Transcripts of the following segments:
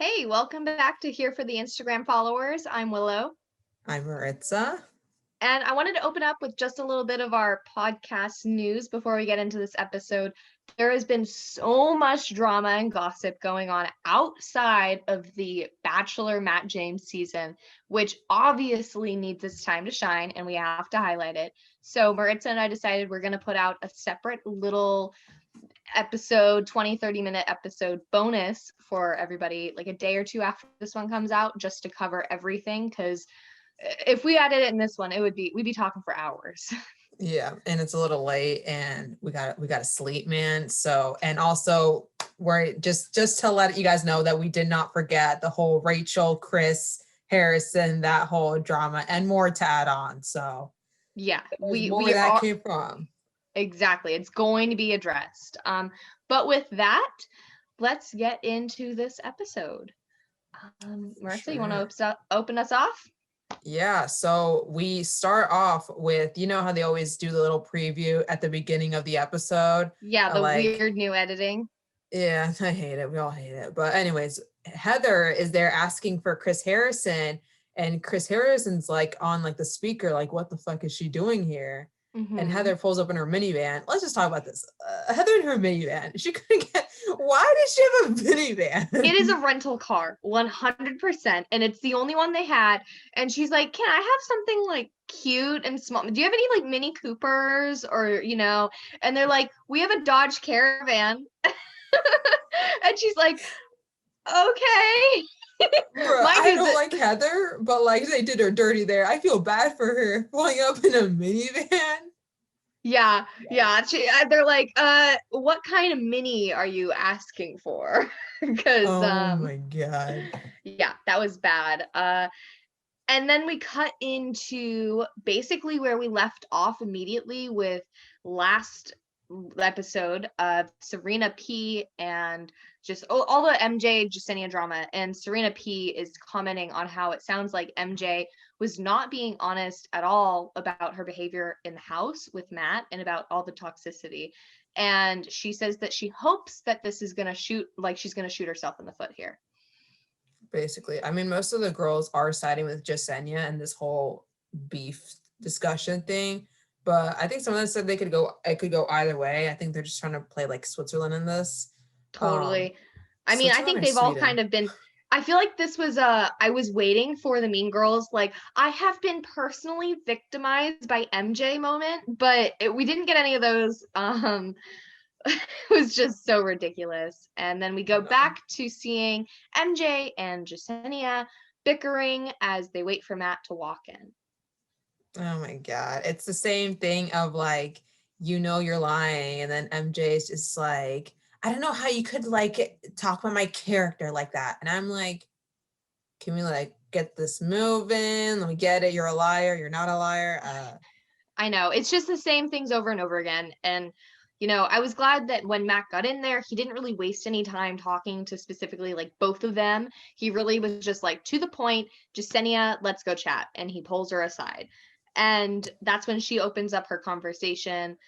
Hey, welcome back to Here for the Instagram Followers. I'm Willow. I'm Maritza. And I wanted to open up with just a little bit of our podcast news before we get into this episode. There has been so much drama and gossip going on outside of the Bachelor Matt James season, which obviously needs its time to shine, and we have to highlight it. So Maritza and I decided we're going to put out a separate little episode 20-30 minute episode bonus for everybody, like a day or two after this one comes out, just to cover everything, because if we added it in this one, we'd be talking for hours. Yeah, and it's a little late, and we got to sleep, man. So, and also, we're just to let you guys know that we did not forget the whole Rachel, Chris, Harrison, that whole drama, and more to add on. So, yeah, we where that came from. Exactly, it's going to be addressed. But with that, let's get into this episode. Maritza, you want to open us off? Yeah, so we start off with, you know how they always do the little preview at the beginning of the episode? Yeah, the weird new editing. Yeah, I hate it. We all hate it. But anyways, Heather is there asking for Chris Harrison, and Chris Harrison's like on like the speaker, like, what the fuck is she doing here? Mm-hmm. And Heather pulls up in her minivan. Let's just talk about this. Heather in her minivan. She couldn't get. Why does she have a minivan? It is a rental car, 100%, and it's the only one they had. And she's like, "Can I have something like cute and small? Do you have any like Mini Coopers or And they're like, "We have a Dodge Caravan." And she's like, "Okay." Bro, I don't like Heather, but like they did her dirty there. I feel bad for her pulling up in a minivan. Yeah. They're like, what kind of mini are you asking for? Because oh my god. Yeah, that was bad. And then we cut into basically where we left off immediately with last episode of Serena P and just all the MJ Jasenia drama, and Serena P is commenting on how it sounds like MJ was not being honest at all about her behavior in the house with Matt and about all the toxicity. And she says that she hopes that this is going to she's going to shoot herself in the foot here. Basically, I mean, most of the girls are siding with Jasenia and this whole beef discussion thing. But I think some of them said it could go either way. I think they're just trying to play like Switzerland in this. Totally. I mean, I think they've all kind of been, I feel like this was I was waiting for the Mean Girls, like, I have been personally victimized by MJ moment, but we didn't get any of those. It was just so ridiculous. And then we go back to seeing MJ and Jasenia bickering as they wait for Matt to walk in. Oh my god, it's the same thing of like, you're lying, and then MJ is just like, I don't know how you could like talk about my character like that. And I'm like, can we like get this moving? Let me get it. You're a liar. You're not a liar. I know, it's just the same things over and over again. And I was glad that when Matt got in there, he didn't really waste any time talking to specifically like both of them. He really was just like, to the point, Jasenia, let's go chat. And he pulls her aside. And that's when she opens up her conversation,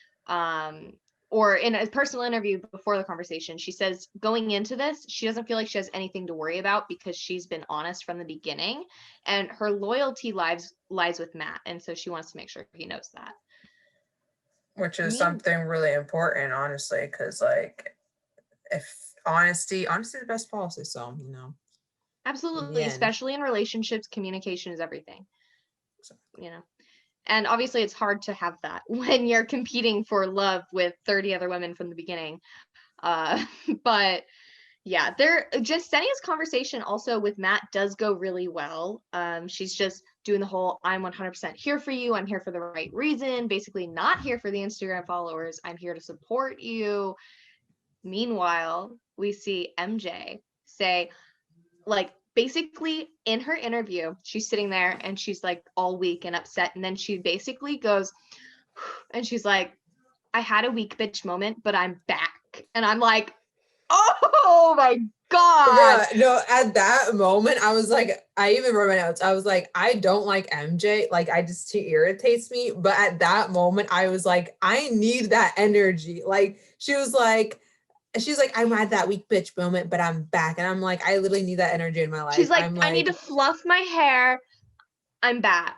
or in a personal interview before the conversation, she says going into this, she doesn't feel like she has anything to worry about because she's been honest from the beginning, and her loyalty lies with Matt. And so she wants to make sure he knows that. Which is something really important, honestly, because like, if honesty is the best policy. So, Absolutely. Especially in relationships, communication is everything. Exactly. And obviously it's hard to have that when you're competing for love with 30 other women from the beginning. But yeah, Jasenia's conversation also with Matt does go really well. She's just doing the whole, I'm 100% here for you. I'm here for the right reason. Basically not here for the Instagram followers. I'm here to support you. Meanwhile, we see MJ say, like, basically in her interview, she's sitting there and she's like all weak and upset. And then she basically goes, and she's like, I had a weak bitch moment, but I'm back. And I'm like, oh my God. Yeah, no, at that moment, I was like, I even wrote my notes. I was like, I don't like MJ. Like, she irritates me. But at that moment, I was like, I need that energy. Like, she was like, she's like, I'm at that weak bitch moment, but I'm back. And I'm like, I literally need that energy in my life. She's like, I'm I need to fluff my hair. I'm back.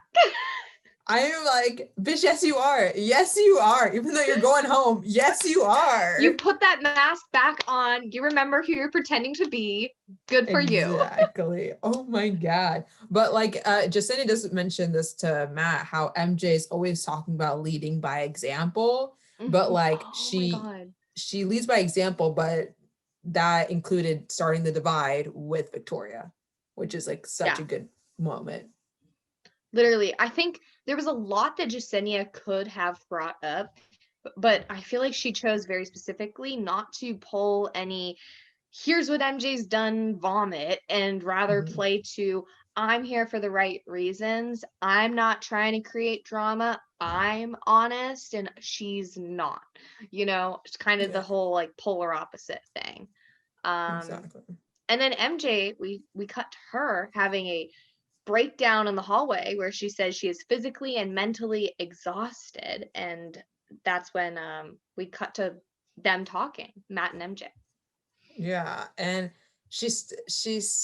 I am like, bitch, yes, you are. Yes, you are. Even though you're going home, yes, you are. You put that mask back on. You remember who you're pretending to be. Good for you. Exactly. Oh my God. But like, Jasenia just mentioned this to Matt, how MJ is always talking about leading by example. But like, she leads by example, but that included starting the divide with Victoria, which is like such a good moment. Literally, I think there was a lot that Jasenia could have brought up, but I feel like she chose very specifically not to pull any, here's what MJ's done vomit, and rather play to, I'm here for the right reasons. I'm not trying to create drama. I'm honest, and she's not. You know, it's kind of the whole like polar opposite thing. Exactly. And then MJ, we cut to her having a breakdown in the hallway where she says she is physically and mentally exhausted, and that's when we cut to them talking, Matt and MJ. Yeah, and she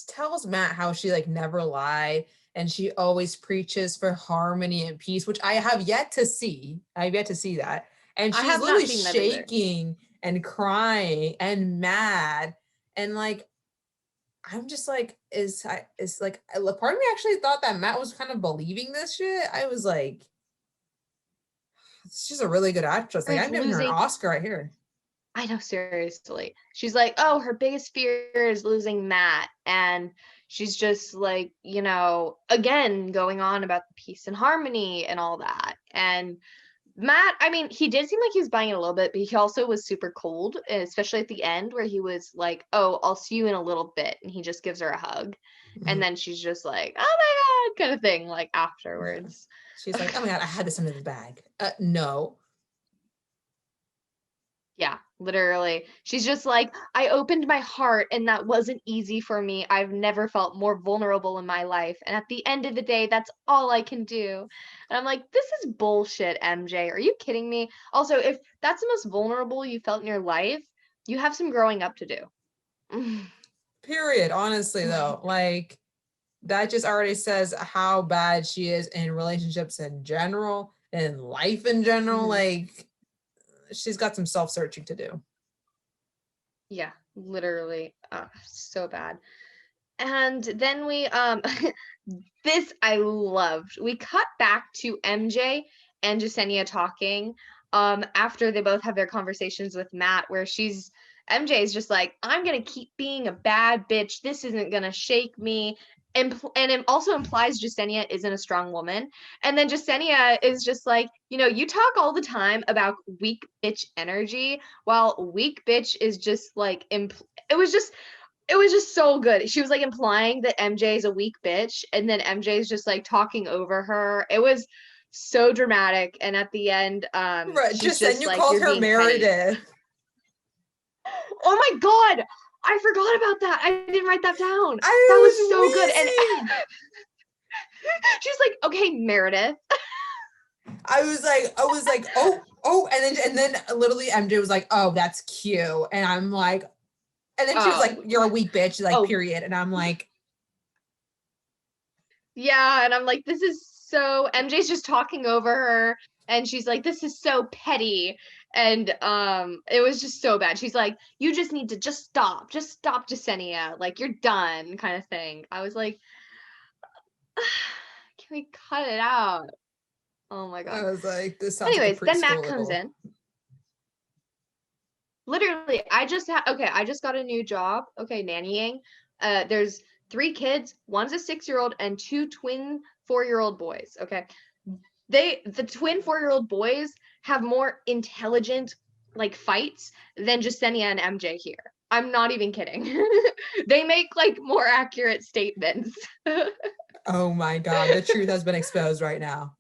tells Matt how she like never lied, and she always preaches for harmony and peace, which I have yet to see. I have yet to see that. And she's literally shaking and crying and mad, and like, I'm just like, it's like, part of me actually thought that Matt was kind of believing this shit. I was like, she's a really good actress. Like, I'm giving her an Oscar right here. I know, seriously. She's like, oh, her biggest fear is losing Matt. And she's just like, you know, again, going on about the peace and harmony and all that. And Matt, I mean, he did seem like he was buying it a little bit, but he also was super cold, especially at the end where he was like, oh, I'll see you in a little bit. And he just gives her a hug. And then she's just like, oh my God, kind of thing, like afterwards. She's like, oh my God, I had this in the bag. No. Yeah, literally. She's just like, I opened my heart and that wasn't easy for me. I've never felt more vulnerable in my life. And at the end of the day, that's all I can do. And I'm like, this is bullshit, MJ. Are you kidding me? Also, if that's the most vulnerable you felt in your life, you have some growing up to do. Period. Honestly, though, like, that just already says how bad she is in relationships in general, in life in general. Like, she's got some self-searching to do. Yeah, literally. So bad. And then we this I loved. We cut back to MJ and Jasenia talking after they both have their conversations with Matt, where MJ is just like, I'm gonna keep being a bad bitch. This isn't gonna shake me. And it also implies Jasenia isn't a strong woman. And then Jasenia is just like, you know, you talk all the time about weak bitch energy, while weak bitch is just like, it was just so good. She was like implying that MJ is a weak bitch, and then MJ is just like talking over her. It was so dramatic. And at the end, right, she's just you like, called her Meredith. Oh my God, I forgot about that. I didn't write that down. That was so good. And she's like, okay, Meredith. I was like, oh, and then literally MJ was like, oh, that's cute. And I'm like, and then she was like, you're a weak bitch, like, period. And I'm like, yeah. And I'm like, this is so, MJ's just talking over her. And she's like, this is so petty. And it was just so bad. She's like, you just need to just stop, Jasenia. Like, you're done, kind of thing. I was like, can we cut it out? Oh my God. I was like, this sounds anyways, like then Matt comes in. Literally, I just got a new job. Okay, nannying. There's 3 kids. One's a 6-year-old and 2 twin 4-year-old boys. Okay. The twin 4-year-old boys have more intelligent like fights than Jasenia and MJ here. I'm not even kidding. They make like more accurate statements. Oh my God, the truth has been exposed right now.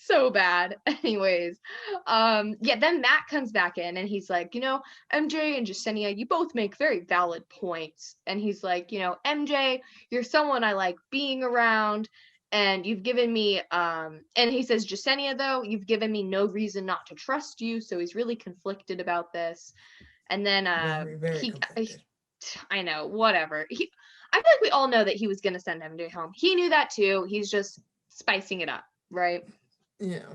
So bad. Anyways, then Matt comes back in and he's like, you know, MJ and Jasenia, you both make very valid points. And he's like, you know, MJ, you're someone I like being around. and you've given me and he says, Jasenia, though, you've given me no reason not to trust you. So he's really conflicted about this. And then very conflicted. I know, whatever. I feel like we all know that he was going to send MJ home. He knew that too. He's just spicing it up, right? Yeah.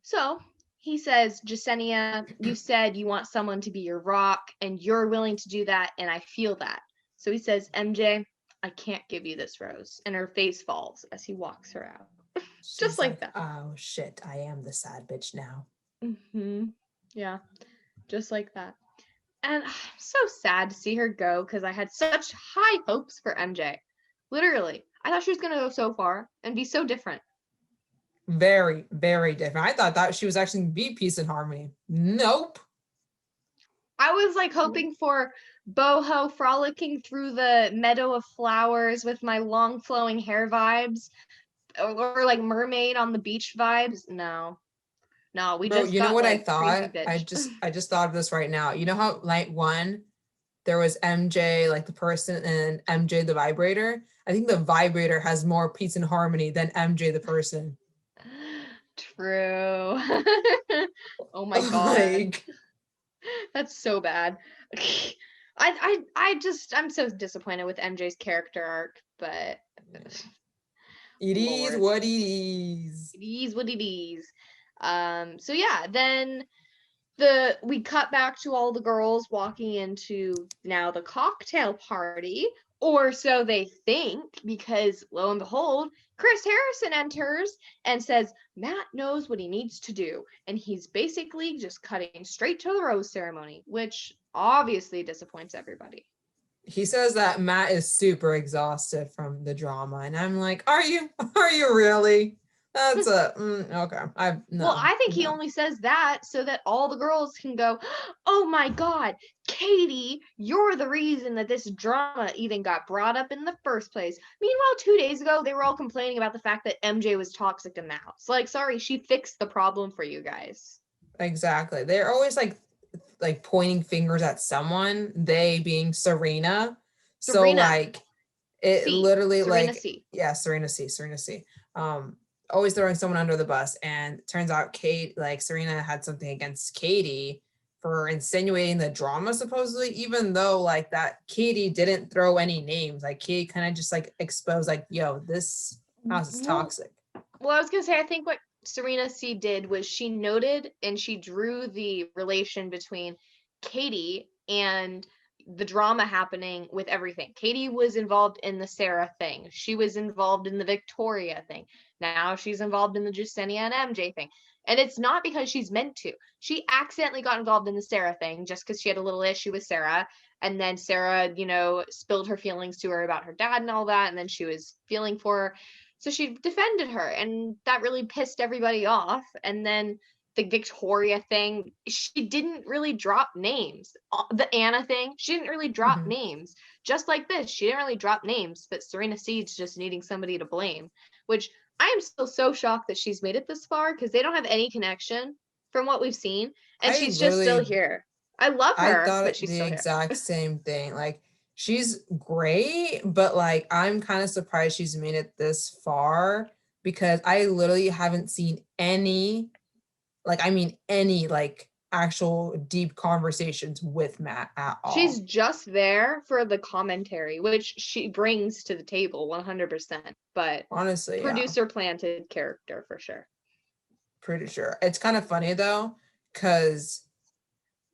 So he says, Jasenia, you said you want someone to be your rock, and you're willing to do that, and I feel that. So he says, MJ, I can't give you this rose. And her face falls as he walks her out. Just like that. Oh, shit, I am the sad bitch now. Yeah, just like that. And I'm so sad to see her go because I had such high hopes for MJ. Literally. I thought she was going to go so far and be so different. Very, very different. I thought that she was actually going to be peace and harmony. Nope. I was like hoping for boho frolicking through the meadow of flowers with my long flowing hair vibes, or like mermaid on the beach vibes. No, we just you know what like, I thought? I just thought of this right now. You know how night one there was MJ like the person and MJ the vibrator? I think the vibrator has more peace and harmony than MJ the person. True. Oh my god. Like, that's so bad. I'm so disappointed with MJ's character arc, but it is what it is. It is what it is. So yeah, then we cut back to all the girls walking into now the cocktail party, or so they think, because lo and behold, Chris Harrison enters and says Matt knows what he needs to do, and he's basically just cutting straight to the rose ceremony, which obviously disappoints everybody. He says that Matt is super exhausted from the drama, and I'm like, are you really? That's okay. Well, I think he only says that so that all the girls can go, oh my god, Katie, you're the reason that this drama even got brought up in the first place. Meanwhile, 2 days ago, they were all complaining about the fact that MJ was toxic in the house. Like, sorry, she fixed the problem for you guys. Exactly. They're always like pointing fingers at someone, they being Serena. So like it C. Literally Serena like C. Yeah, Serena C. Always throwing someone under the bus, and turns out Serena had something against Katie for insinuating the drama, supposedly, even though like that Katie didn't throw any names. Like Katie kind of just like exposed like, yo, this house is toxic. Well, I was gonna say, I think what Serena C did was she noted and she drew the relation between Katie and the drama happening with everything. Katie was involved in the Sarah thing. She was involved in the Victoria thing. Now she's involved in the Jasenia and MJ thing. And it's not because she's meant to. She accidentally got involved in the Sarah thing just because she had a little issue with Sarah. And then Sarah, spilled her feelings to her about her dad and all that. And then she was feeling for her. So she defended her. And that really pissed everybody off. And then the Victoria thing, she didn't really drop names. The Anna thing, she didn't really drop names. Just like this, she didn't really drop names, but Serena C's just needing somebody to blame, which I am still so shocked that she's made it this far, because they don't have any connection from what we've seen, and she's just still here. I love her, but she's still here. I thought the exact same thing. Like, she's great, but like I'm kind of surprised she's made it this far, because I literally haven't seen any actual deep conversations with Matt at all. She's just there for the commentary, which she brings to the table 100%. But honestly, producer planted character for sure. Pretty sure. It's kind of funny though, because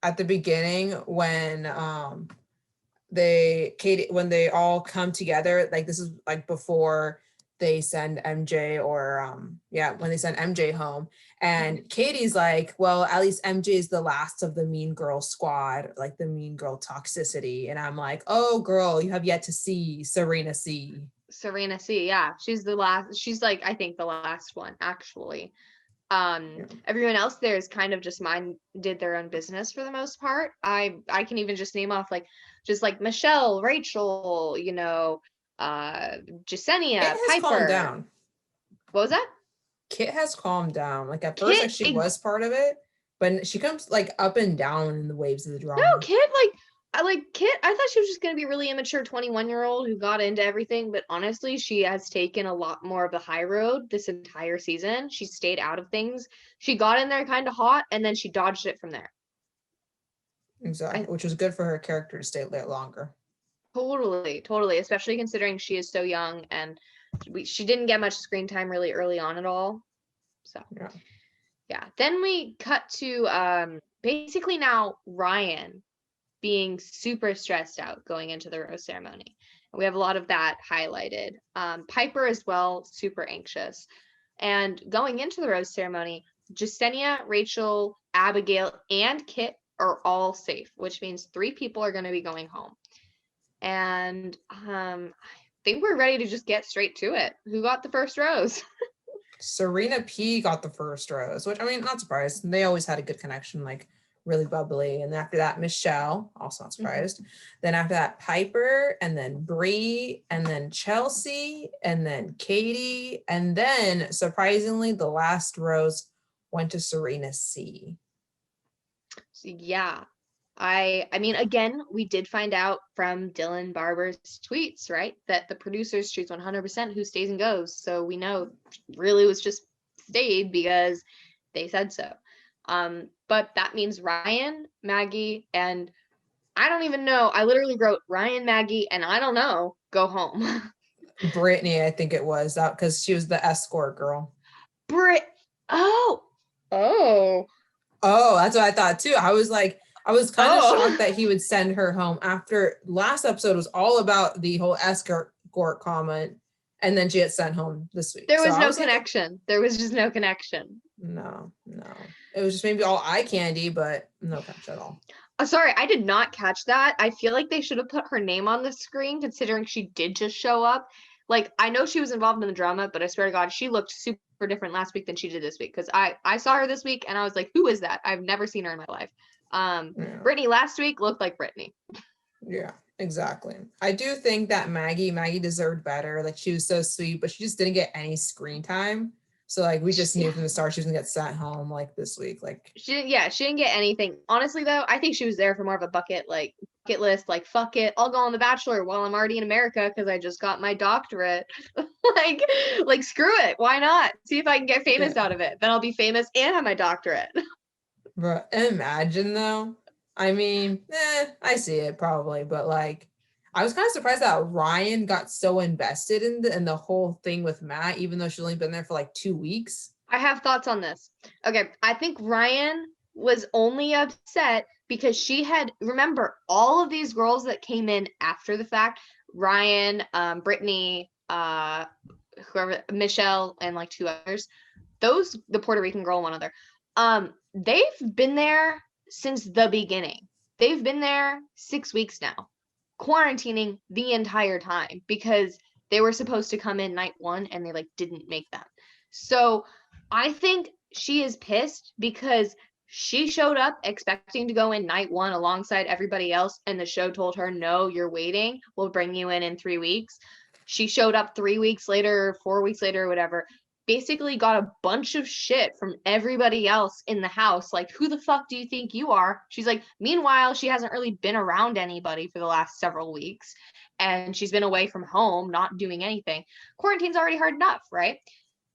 at the beginning when when they all come together, like this is like before they send MJ when they send MJ home, and Katie's like, well, at least MJ is the last of the mean girl squad, like the mean girl toxicity. And I'm like, oh girl, you have yet to see Serena C. Serena C, yeah. She's the last, she's like, I think the last one, actually. Everyone else there is kind of just did their own business for the most part. I can even just name off just like Michelle, Rachel, Jasenia, Kit has Piper. Calmed down. What was that? Kit has calmed down. Like at first, she was part of it, but she comes like up and down in the waves of the drama. No, Kit, like I like Kit. I thought she was just gonna be a really immature 21-year-old who got into everything, but honestly, she has taken a lot more of the high road this entire season. She stayed out of things. She got in there kind of hot, and then she dodged it from there. Exactly, which was good for her character to stay there longer. Totally, especially considering she is so young and she didn't get much screen time really early on at all. So yeah. Then we cut to basically now Ryan being super stressed out going into the rose ceremony. And we have a lot of that highlighted. Piper as well, super anxious. And going into the rose ceremony, Jasenia, Rachel, Abigail, and Kit are all safe, which means 3 people are going to be going home. And I think we're ready to just get straight to it. Who got the first rose? Serena P got the first rose, which, I mean, not surprised. They always had a good connection, like really bubbly. And after that, Michelle, also not surprised. Then after that, Piper, and then Bree, and then Chelsea, and then Katie. And then, surprisingly, the last rose went to Serena C. Yeah. I mean, again, we did find out from Dylan Barber's tweets, right, that the producers choose 100% who stays and goes. So we know really was just stayed because they said so. But that means Ryan, Maggie, and I don't even know. I literally wrote Ryan, Maggie, and I don't know, go home. Brittany, I think it was that because she was the escort girl. Oh, that's what I thought too. I was kind of shocked that he would send her home after last episode was all about the whole escort comment, and then she gets sent home this week. There was no connection. There was just no connection. No. It was just maybe all eye candy, but no connection at all. Sorry, I did not catch that. I feel like they should have put her name on the screen, considering she did just show up. Like, I know she was involved in the drama, but I swear to God, she looked super different last week than she did this week. Because I saw her this week, and I was like, who is that? I've never seen her in my life. Brittany last week looked like Brittany. Yeah, exactly. I do think that Maggie deserved better. Like, she was so sweet, but she just didn't get any screen time. So like we just knew from the start she was gonna get sent home like this week. Like she didn't get anything. Honestly though, I think she was there for more of a bucket list, like fuck it, I'll go on The Bachelor while I'm already in America because I just got my doctorate. like screw it. Why not? See if I can get famous out of it. Then I'll be famous and have my doctorate. But imagine though. I mean, I see it probably, but like I was kind of surprised that Ryan got so invested in the whole thing with Matt, even though she's only been there for like 2 weeks. I have thoughts on this. Okay, I think Ryan was only upset because she had, remember, all of these girls that came in after the fact, Ryan, Brittany, whoever, Michelle, and like 2 others, the Puerto Rican girl and one other, they've been there since the beginning. They've been there 6 weeks now, quarantining the entire time because they were supposed to come in night 1 and they like didn't make them. So I think she is pissed because she showed up expecting to go in night 1 alongside everybody else, and the show told her, no, you're waiting, we'll bring you in 3 weeks. She showed up 3 weeks later, 4 weeks later, whatever, basically got a bunch of shit from everybody else in the house. Like, who the fuck do you think you are? She's like, meanwhile, she hasn't really been around anybody for the last several weeks. And she's been away from home, not doing anything. Quarantine's already hard enough, right?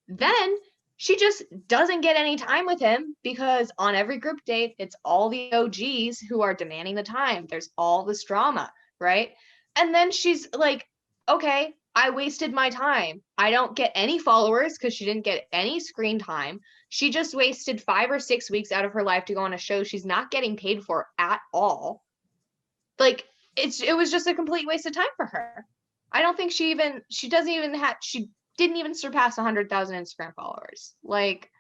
Then she just doesn't get any time with him because on every group date, it's all the OGs who are demanding the time. There's all this drama, right? And then she's like, okay, I wasted my time. I don't get any followers because she didn't get any screen time. She just wasted 5 or 6 weeks out of her life to go on a show she's not getting paid for at all. Like, it was just a complete waste of time for her. I don't think she didn't even surpass 100,000 Instagram followers. Like,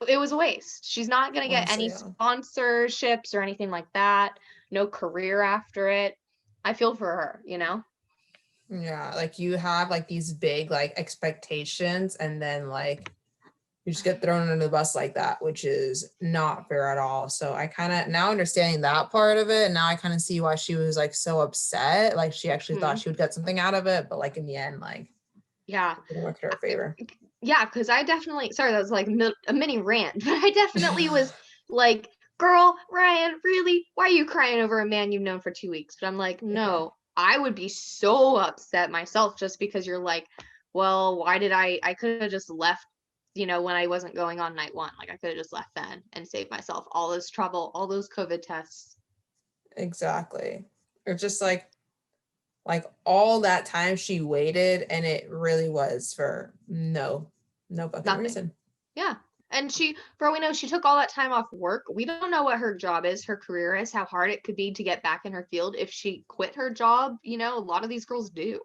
it was a waste. She's not going to get any sponsorships or anything like that. No career after it. I feel for her, you know? Yeah, like you have like these big like expectations and then like you just get thrown under the bus like that, which is not fair at all. So I kind of now understanding that part of it, and now I kind of see why she was like so upset. Like she actually thought she would get something out of it, but like in the end, like yeah, it didn't work in her favor. Yeah, because I definitely, sorry, that was like a mini rant, but I definitely was like girl, Ryan, really? Why are you crying over a man you've known for 2 weeks? But I'm like, no, I would be so upset myself just because you're like, well, why did I could have just left, when I wasn't going on night 1. Like I could have just left then and saved myself all this trouble, all those COVID tests. Exactly. Or just like all that time she waited, and it really was for no fucking reason. Yeah. And for all we know, she took all that time off work. We don't know what her job is, her career is, how hard it could be to get back in her field if she quit her job. A lot of these girls do.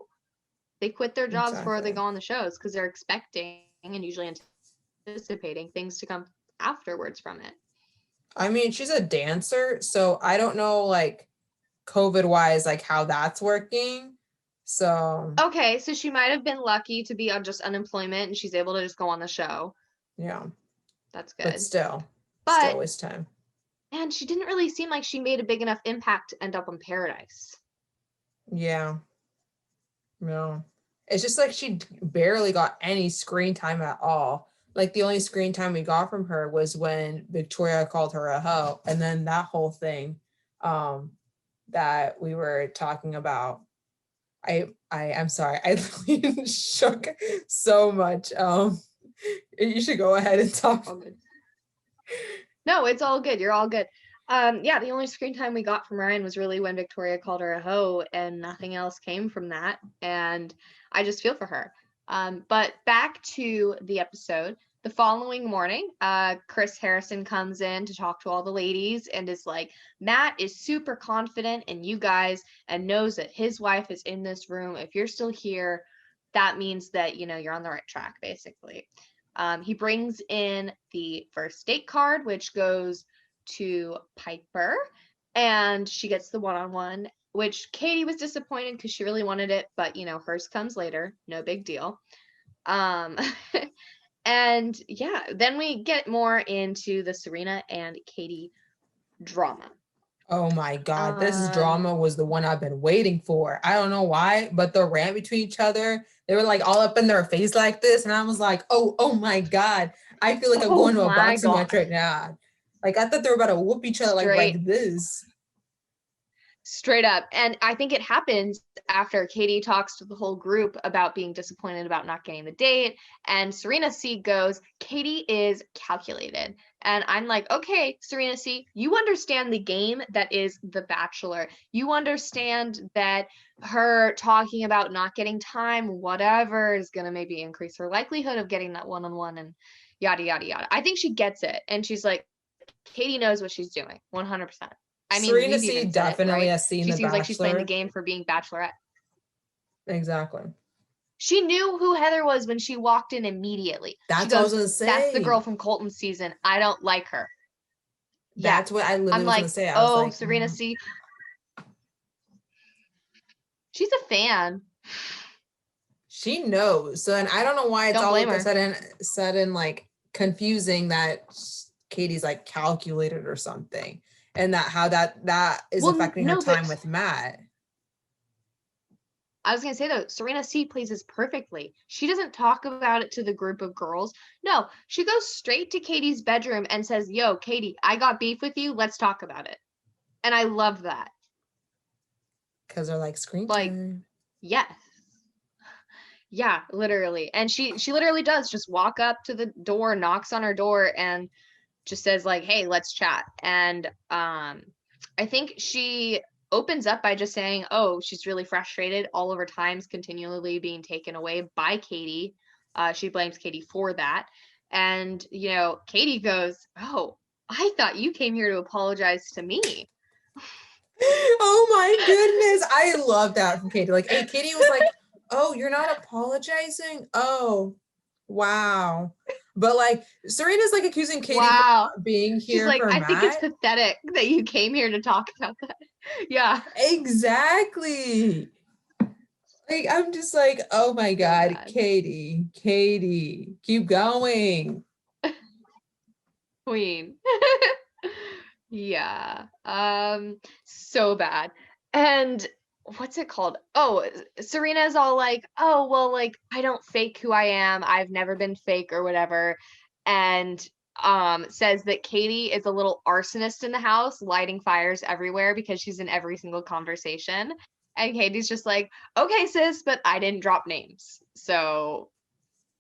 They quit their jobs before they go on the shows because they're expecting and usually anticipating things to come afterwards from it. I mean, she's a dancer, so I don't know, like, COVID wise, like how that's working. So okay, so she might have been lucky to be on just unemployment and she's able to just go on the show. Yeah, that's good. But still waste time. And she didn't really seem like she made a big enough impact to end up on Paradise. Yeah. No, it's just like she barely got any screen time at all. Like the only screen time we got from her was when Victoria called her a hoe, and then that whole thing that we were talking about. I'm sorry, I literally shook so much. You should go ahead and talk. No, it's all good. You're all good. Yeah, the only screen time we got from Ryan was really when Victoria called her a hoe, and nothing else came from that. And I just feel for her. But back to the episode. The following morning, Chris Harrison comes in to talk to all the ladies and is like, Matt is super confident in you guys and knows that his wife is in this room. If you're still here, that means that, you're on the right track, basically. He brings in the first date card, which goes to Piper, and she gets the one-on-one, which Katie was disappointed because she really wanted it, but hers comes later, no big deal. And yeah, then we get more into the Serena and Katie drama. Oh my God, this drama was the one I've been waiting for. I don't know why, but the rant between each other, they were like all up in their face like this. And I was like, oh my God. I feel like I'm going to a boxing match right now. Like I thought they were about to whoop each other like this. Straight up. And I think it happens after Katie talks to the whole group about being disappointed about not getting the date. And Serena C goes, Katie is calculated. And I'm like, okay, Serena C, you understand the game that is The Bachelor. You understand that her talking about not getting time, whatever, is going to maybe increase her likelihood of getting that one-on-one and yada, yada, yada. I think she gets it. And she's like, Katie knows what she's doing, 100%. I mean, Serena C definitely has seen The Bachelor. She seems like she's playing the game for being Bachelorette. Exactly. She knew who Heather was when she walked in immediately. That's what I was going to say. That's the girl from Colton's season. I don't like her. That's what I literally was going to say. I was like, Serena C. She's a fan. She knows. So, and I don't know why it's all of a sudden like confusing that Katie's like calculated or something. And that how that is affecting her time with Matt. I was going to say, though, Serena C plays this perfectly. She doesn't talk about it to the group of girls. No, she goes straight to Katie's bedroom and says, yo, Katie, I got beef with you. Let's talk about it. And I love that. Because they're like screen time. Yes. Yeah, literally. And she literally does just walk up to the door, knocks on her door, and just says like, hey, let's chat. And I think she opens up by just saying, oh, she's really frustrated. All of her time's continually being taken away by Katie. She blames Katie for that. And, Katie goes, oh, I thought you came here to apologize to me. Oh my goodness. I love that from Katie. Like, hey, Katie was like, oh, you're not apologizing? Oh, wow. But like Serena's like accusing Katie of being here. She's like, for I Matt. think it's pathetic that you came here to talk about that. Yeah. Exactly. Like I'm just like, oh my God, Katie, keep going. Queen. Yeah. So bad. And what's it called? Oh, Serena's all like, oh, well, like, I don't fake who I am. I've never been fake or whatever. And says that Katie is a little arsonist in the house, lighting fires everywhere because she's in every single conversation. And Katie's just like, okay, sis, but I didn't drop names. So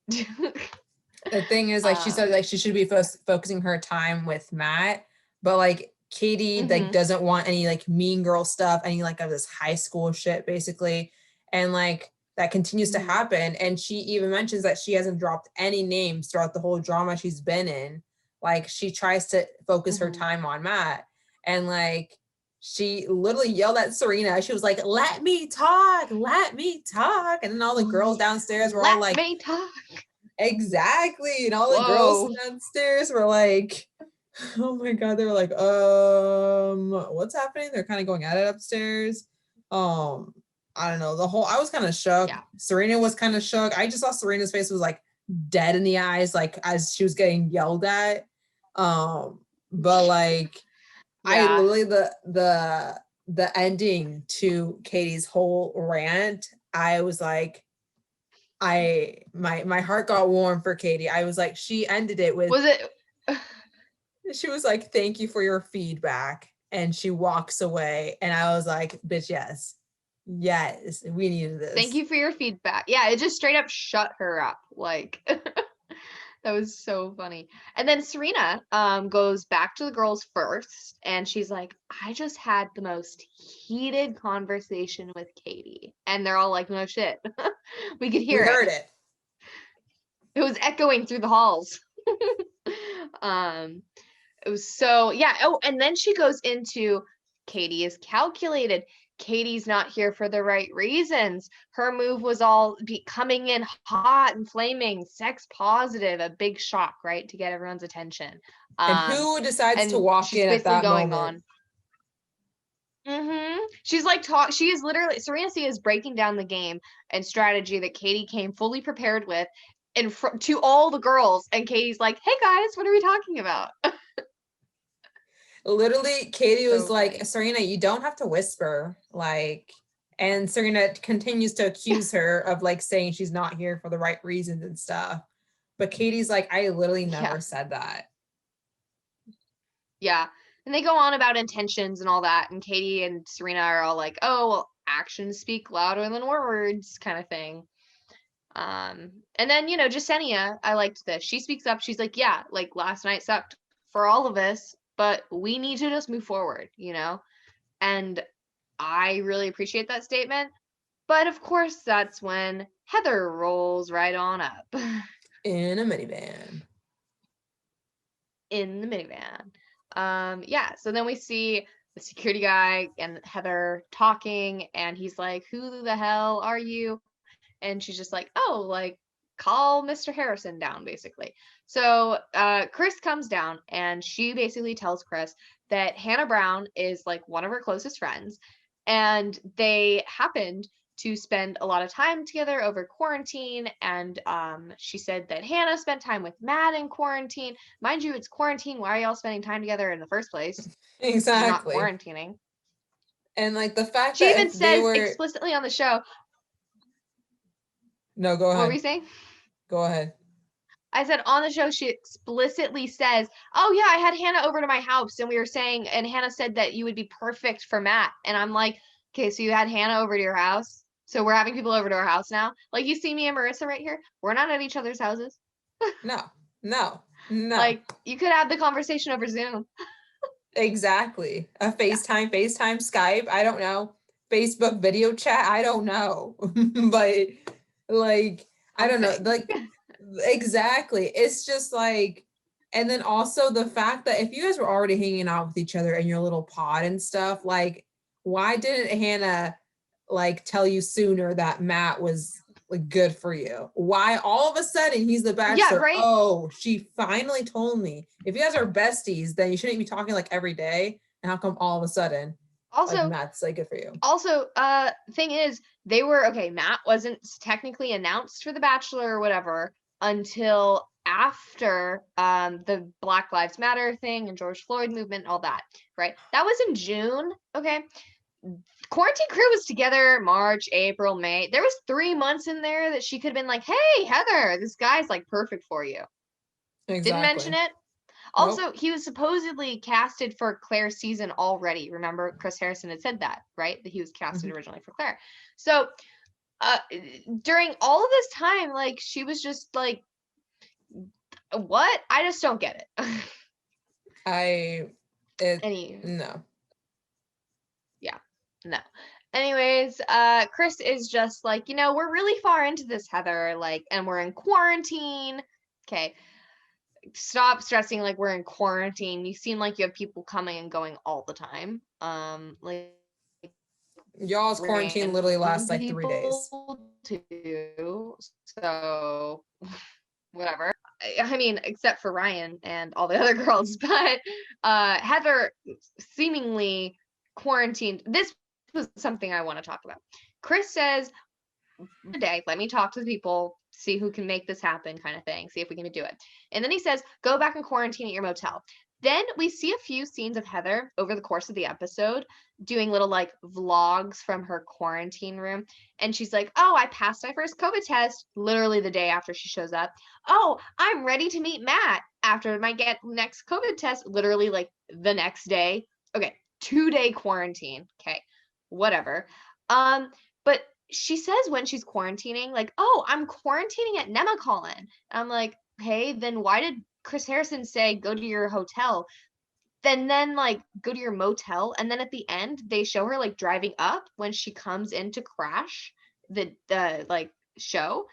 the thing is, like, she said, like, she should be focusing her time with Matt, but like Katie like doesn't want any like mean girl stuff, any like of this high school shit, basically. And like that continues to happen. And she even mentions that she hasn't dropped any names throughout the whole drama she's been in. Like, she tries to focus her time on Matt. And like, she literally yelled at Serena. She was like, let me talk. And then all the girls downstairs were all like, let me talk. Exactly. And all the girls downstairs were like, oh my God. They were like, what's happening? They're kind of going at it upstairs. I don't know. I was kind of shook. Yeah. Serena was kind of shook. I just saw Serena's face was like dead in the eyes, like as she was getting yelled at. But like, I literally, the ending to Katie's whole rant, I was like, my heart got warm for Katie. I was like, she ended it with, she was like, thank you for your feedback. And she walks away. And I was like, bitch, yes, we needed this. Thank you for your feedback. Yeah, it just straight up shut her up. Like, that was so funny. And then Serena goes back to the girls first. And she's like, I just had the most heated conversation with Katie. And they're all like, no shit. We could hear it. We heard it. It was echoing through the halls. It was so, yeah. Oh, and then she goes into Katie is calculated. Katie's not here for the right reasons. Her move was all coming in hot and flaming, sex positive, a big shock, right? To get everyone's attention. And who decides to walk in at that moment? She's like, she is literally, Serena C is breaking down the game and strategy that Katie came fully prepared with to all the girls. And Katie's like, hey guys, what are we talking about? Literally, Katie was like, Serena, you don't have to whisper, like, and Serena continues to accuse her of like saying she's not here for the right reasons and stuff. But Katie's like, I literally never said that. Yeah. And they go on about intentions and all that. And Katie and Serena are all like, oh, well, actions speak louder than words, kind of thing. And then, Jasenia, I liked this. She speaks up. She's like, yeah, like last night sucked for all of us, but we need to just move forward, And I really appreciate that statement. But of course, that's when Heather rolls right on up. In a minivan. So then we see the security guy and Heather talking, and he's like, who the hell are you? And she's just like, oh, like, call Mr. Harrison down, basically. So Chris comes down, and she basically tells Chris that Hannah Brown is like one of her closest friends, and they happened to spend a lot of time together over quarantine. And she said that Hannah spent time with Matt in quarantine. Mind you, it's quarantine. Why are y'all spending time together in the first place? Exactly. You're not quarantining. And like the fact she even says explicitly on the show. No, go ahead. What were you saying? Go ahead. I said on the show, she explicitly says, oh yeah, I had Hannah over to my house and we were saying, and Hannah said that you would be perfect for Matt. And I'm like, okay, so you had Hannah over to your house? So we're having people over to our house now? Like, you see me and Maritza right here? We're not at each other's houses. No. Like, you could have the conversation over Zoom. Exactly. A FaceTime, Skype, I don't know. Facebook video chat, I don't know. But like, I don't know. Like, exactly. It's just like, and then also the fact that if you guys were already hanging out with each other in your little pod and stuff, like, why didn't Hannah like tell you sooner that Matt was like good for you? Why all of a sudden he's the bachelor? Yeah, right? Oh, she finally told me. If you guys are besties, then you shouldn't be talking like every day. And how come all of a sudden also like, Matt's like good for you? Also, thing is, Matt wasn't technically announced for the Bachelor or whatever until after the Black Lives Matter thing and George Floyd movement and all that, right? That was in June, okay? Quarantine Crew was together March, April, May. There was 3 months in there that she could have been like, hey, Heather, this guy's like perfect for you. Exactly. Didn't mention it. Also, he was supposedly casted for Claire's season already. Remember, Chris Harrison had said that, right? That he was casted originally for Claire. So during all of this time, like, she was just like, what? I just don't get it. No. Yeah, no. Anyways, Chris is just like, we're really far into this, Heather, like, and we're in quarantine. Okay. Stop stressing like we're in quarantine. You seem like you have people coming and going all the time. Like, y'all's quarantine literally lasts like 3 days. Too, so whatever. I mean, except for Ryan and all the other girls, but Heather seemingly quarantined. This was something I want to talk about. Chris says, today, let me talk to the people, see who can make this happen, kind of thing, see if we can do it. And then he says, go back and quarantine at your motel. Then we see a few scenes of Heather over the course of the episode doing little like vlogs from her quarantine room. And she's like, oh, I passed my first COVID test literally the day after she shows up. Oh, I'm ready to meet Matt after my next COVID test, literally like the next day. Okay, 2-day quarantine. Okay, whatever. But she says when she's quarantining, like, oh, I'm quarantining at Nemacolin. I'm like, hey, then why did Chris Harrison say go to your hotel? Then like go to your motel. And then at the end, they show her like driving up when she comes in to crash the like show.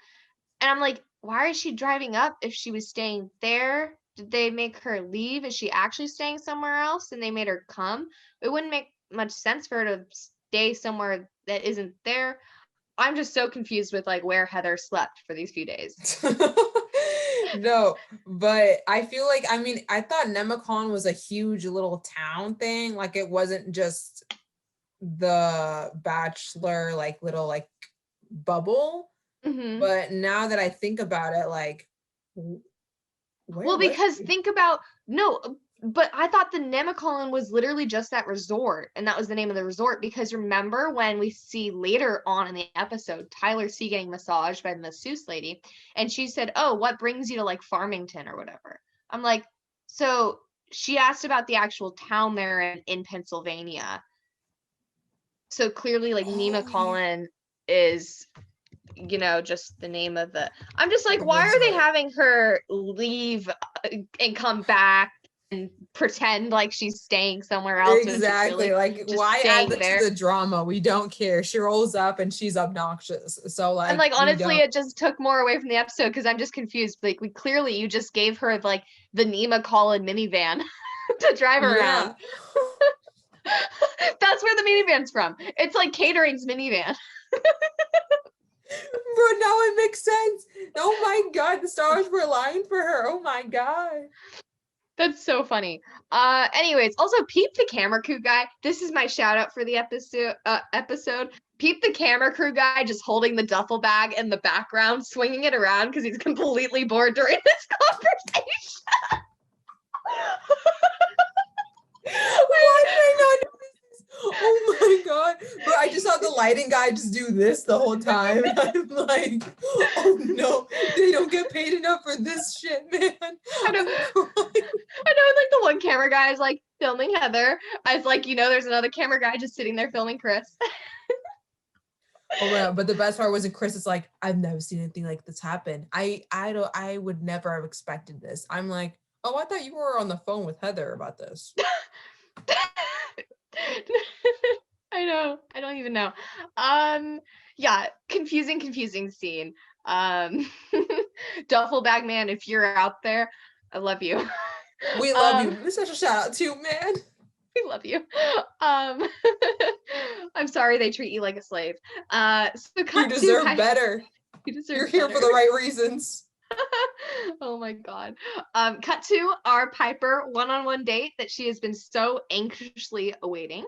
And I'm like, why is she driving up if she was staying there? Did they make her leave? Is she actually staying somewhere else and they made her come? It wouldn't make much sense for her to stay somewhere that isn't there. I'm just so confused with like where Heather slept for these few days. No, but I feel like, I mean, I thought Nemacolin was a huge little town thing. Like it wasn't just the Bachelor, like little like bubble. But now that I think about it, like, think about, but I thought the Nemacolin was literally just that resort, and that was the name of the resort, because remember when we see later on in the episode Tyler C getting massaged by the masseuse lady, and she said, oh, what brings you to like Farmington or whatever? I'm like, so she asked about the actual town there in Pennsylvania. So clearly like Nemacolin is, just the name of the, I'm just like, why are they having her leave and come back and pretend like she's staying somewhere else? Exactly. Like, why add it to the drama? We don't care. She rolls up and she's obnoxious. So like, and like, honestly, it just took more away from the episode because I'm just confused. Like, you just gave her like the Nemacolin minivan to drive around. That's where the minivan's from. It's like catering's minivan. Bro, now it makes sense. Oh my God, the stars were aligned for her. Oh my God. That's so funny. Anyways, also Peep the camera crew guy. This is my shout out for the episode. Peep the camera crew guy just holding the duffel bag in the background, swinging it around because he's completely bored during this conversation. Why did I not know this? Oh my God. Bro, I just saw the lighting guy just do this the whole time. And I'm like, oh no, they don't get paid enough for this shit, man. I know, like the one camera guy is like filming Heather. I was like, there's another camera guy just sitting there filming Chris. Oh yeah, but the best part wasn't Chris is like, I've never seen anything like this happen. I would never have expected this. I'm like, oh, I thought you were on the phone with Heather about this. I know. I don't even know. Yeah, confusing scene. Duffel bag man, if you're out there, I love you. We love you. This is such a shout out to you, man. We love you. I'm sorry they treat you like a slave. So you deserve better. You're here for the right reasons. Oh my God. Cut to our Piper one-on-one date that she has been so anxiously awaiting.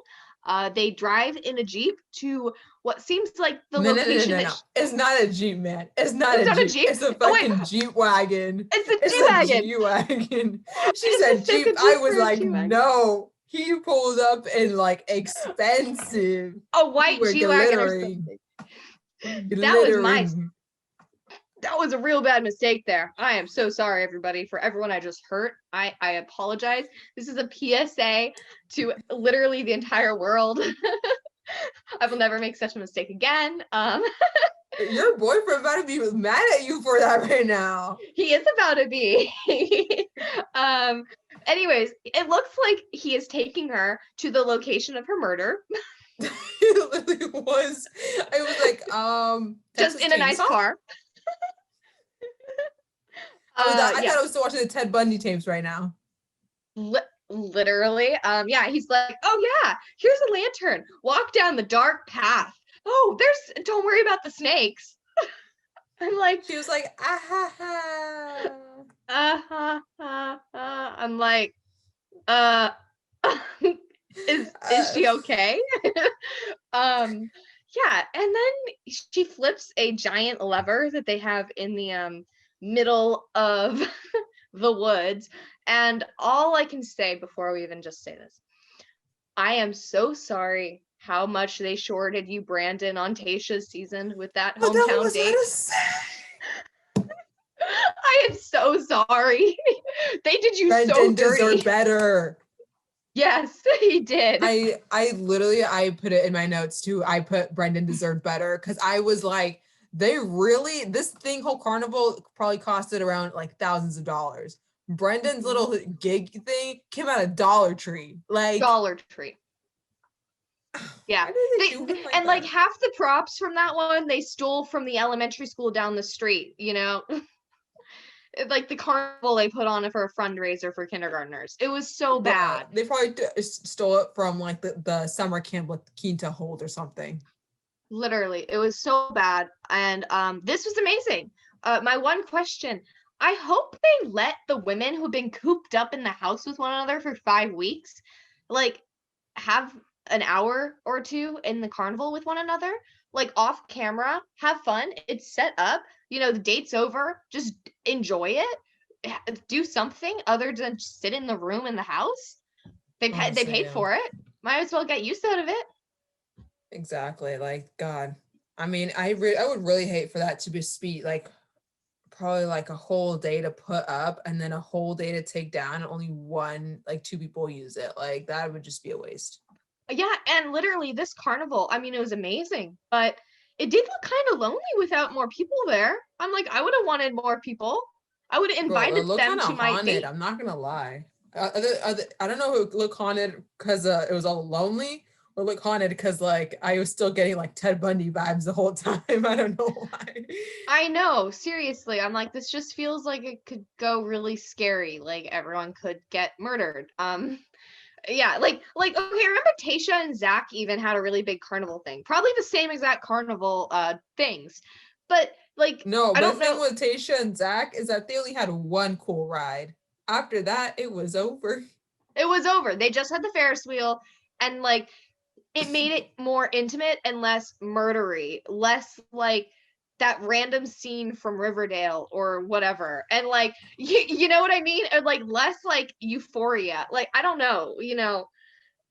They drive in a Jeep to what seems like the location. No. It's not a Jeep, man. It's not a Jeep. It's a fucking Jeep wagon. It's a G-Wagon. She said Jeep. I was like, no. He pulled up in like expensive. A white G-Wagon or something. That was my... that was a real bad mistake there. I am so sorry, everybody, for everyone I just hurt. I apologize. This is a PSA to literally the entire world. I will never make such a mistake again. Your boyfriend about to be mad at you for that right now. He is about to be. Anyways, it looks like he is taking her to the location of her murder. It literally was. I was like, just in a nice car. I thought I was still watching the Ted Bundy tapes right now. Literally. Yeah, he's like, oh yeah, here's a lantern. Walk down the dark path. Oh, don't worry about the snakes. I'm like, she was like, ah ha ha. I'm like, is she okay? Yeah, and then she flips a giant lever that they have in the middle of the woods, and all I can say before we even just say this, I am so sorry how much they shorted you, Brandon, on Tayshia's season with that hometown date. I am so sorry. They did you Brandon so dirty. Deserved better. Yes, he did. I literally put it in my notes too. I put Brendan deserved better because I was like, this whole carnival probably costed around like thousands of dollars. Brendan's little gig thing came out of Dollar Tree. Like Dollar Tree. Yeah. Like half the props from that one they stole from the elementary school down the street, you know. Like the carnival they put on for a fundraiser for kindergartners. It was so bad. They probably stole it from like the summer camp with Quinta Hold or something. Literally, it was so bad. And this was amazing. My one question, I hope they let the women who've been cooped up in the house with one another for 5 weeks, like, have an hour or two in the carnival with one another, like off camera, have fun. It's set up, the date's over, just enjoy it, do something other than sit in the room in the house. They paid for it, might as well get use out of it. Exactly. Like, God, I mean, I would really hate for that to be like probably like a whole day to put up and then a whole day to take down and only two people use it. Like that would just be a waste. Yeah, and literally this carnival, I mean, it was amazing, but it did look kind of lonely without more people there. I'm like, I would have wanted more people. I would have invited them to my date. I'm not gonna lie. I don't know who looked haunted because it was all lonely, or look haunted because like I was still getting like Ted Bundy vibes the whole time. I don't know why. I know, seriously. I'm like, this just feels like it could go really scary. Like everyone could get murdered. Yeah, like okay, remember Tayshia and Zach even had a really big carnival thing. Probably the same exact carnival things. But like no, but the thing with Tayshia and Zach is that they only had one cool ride. After that, it was over. It was over. They just had the Ferris wheel, and like it made it more intimate and less murdery, less like that random scene from Riverdale or whatever. And like, you know what I mean? Or like less like euphoria. Like, I don't know,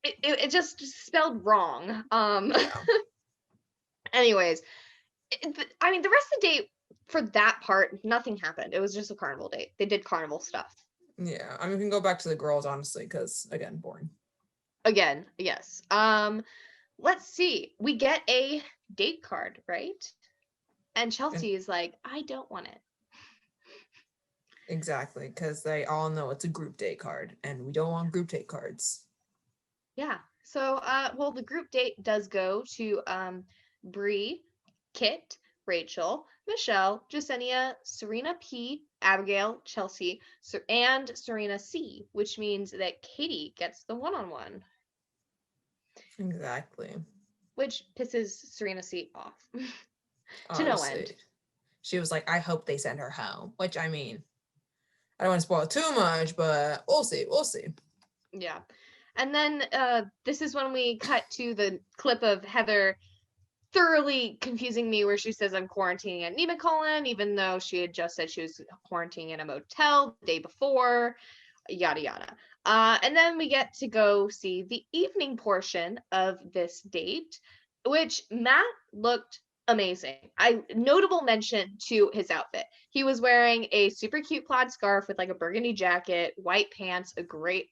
it just spelled wrong. Yeah. Anyways, I mean, the rest of the date for that part, nothing happened. It was just a carnival date. They did carnival stuff. Yeah. I mean, we can go back to the girls, honestly, because again, boring. Again, yes. Let's see. We get a date card, right? And Chelsea is like, I don't want it. Exactly, because they all know it's a group date card, and we don't want group date cards. Yeah. So, well, the group date does go to Bree, Kit, Rachel, Michelle, Jasenia, Serena P, Abigail, Chelsea, and Serena C, which means that Katie gets the one-on-one. Exactly. Which pisses Serena C off. To no end. She was like, I hope they send her home, which I mean, I don't want to spoil too much, but we'll see. Yeah. And then this is when we cut to the clip of Heather thoroughly confusing me where she says I'm quarantining at Nemacolin, even though she had just said she was quarantining in a motel the day before, yada yada. And then we get to go see the evening portion of this date, which Matt looked amazing. Notable mention to his outfit. He was wearing a super cute plaid scarf with like a burgundy jacket, white pants, a gray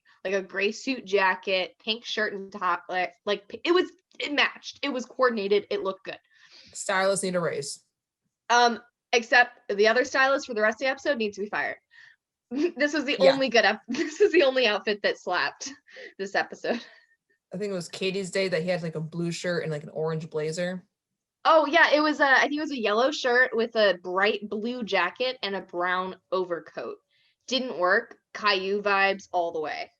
suit jacket, pink shirt and top. It matched. It was coordinated. It looked good. Stylists need a raise. Except the other stylist for the rest of the episode needs to be fired. This was the only this is the only outfit that slapped this episode. I think it was Katie's day that he had like a blue shirt and like an orange blazer. Oh yeah, it was I think it was a yellow shirt with a bright blue jacket and a brown overcoat. Didn't work. Caillou vibes all the way.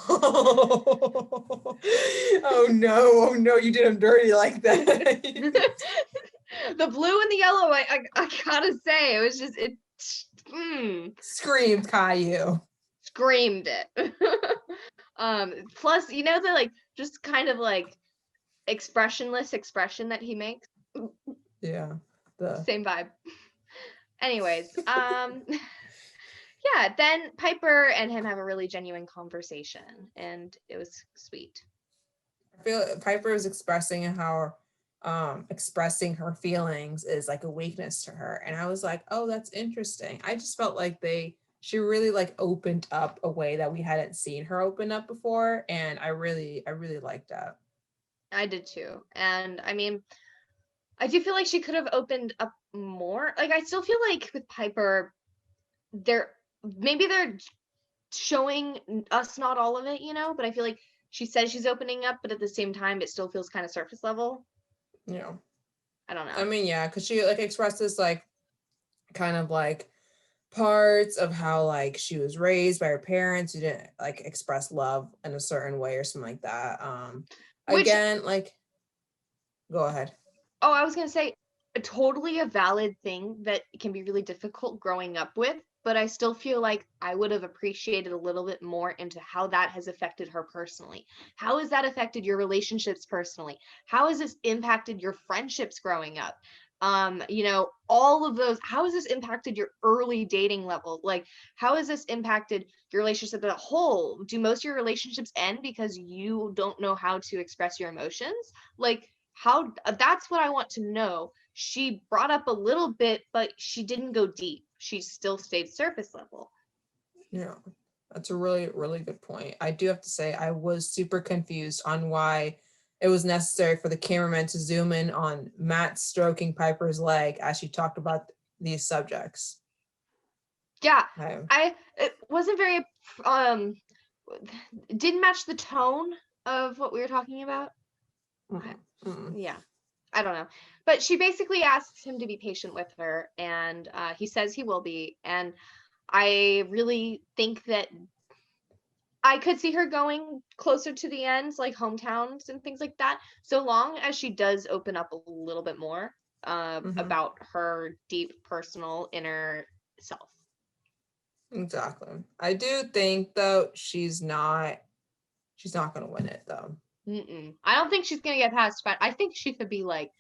Oh no, you did him dirty like that. The blue and the yellow, I gotta say, it was just screamed Caillou. Screamed it. Plus, the like just kind of like expressionless expression that he makes. Yeah. Same vibe. Anyways, yeah, then Piper and him have a really genuine conversation, and it was sweet. I feel Piper is expressing how expressing her feelings is like a weakness to her, and I was like, oh, that's interesting. I just felt like she really like opened up a way that we hadn't seen her open up before, and I really liked that. I did too. And I mean, I do feel like she could have opened up more. Like, I still feel like with Piper, they're showing us not all of it, but I feel like she says she's opening up, but at the same time, it still feels kind of surface level. Yeah. I don't know. I mean, yeah, because she like expresses like kind of like parts of how like she was raised by her parents who didn't like express love in a certain way or something like that. Again, like, go ahead. Oh, I was gonna say totally a valid thing that can be really difficult growing up with, but I still feel like I would have appreciated a little bit more into how that has affected her personally. How has that affected your relationships personally? How has this impacted your friendships growing up? All of those. How has this impacted your early dating level? Like, how has this impacted your relationship as a whole? Do most of your relationships end because you don't know how to express your emotions? Like, how? That's what I want to know. She brought up a little bit, but she didn't go deep. She still stayed surface level. Yeah, that's a really, really good point. I do have to say I was super confused on why it was necessary for the cameraman to zoom in on Matt stroking Piper's leg as she talked about these subjects. Yeah, it wasn't very didn't match the tone of what we were talking about. Yeah, I don't know. But she basically asks him to be patient with her, and he says he will be. And I really think that I could see her going closer to the ends, like hometowns and things like that, so long as she does open up a little bit more about her deep personal inner self. Exactly. I do think though she's not going to win it though. I don't think she's going to get past, but I think she could be like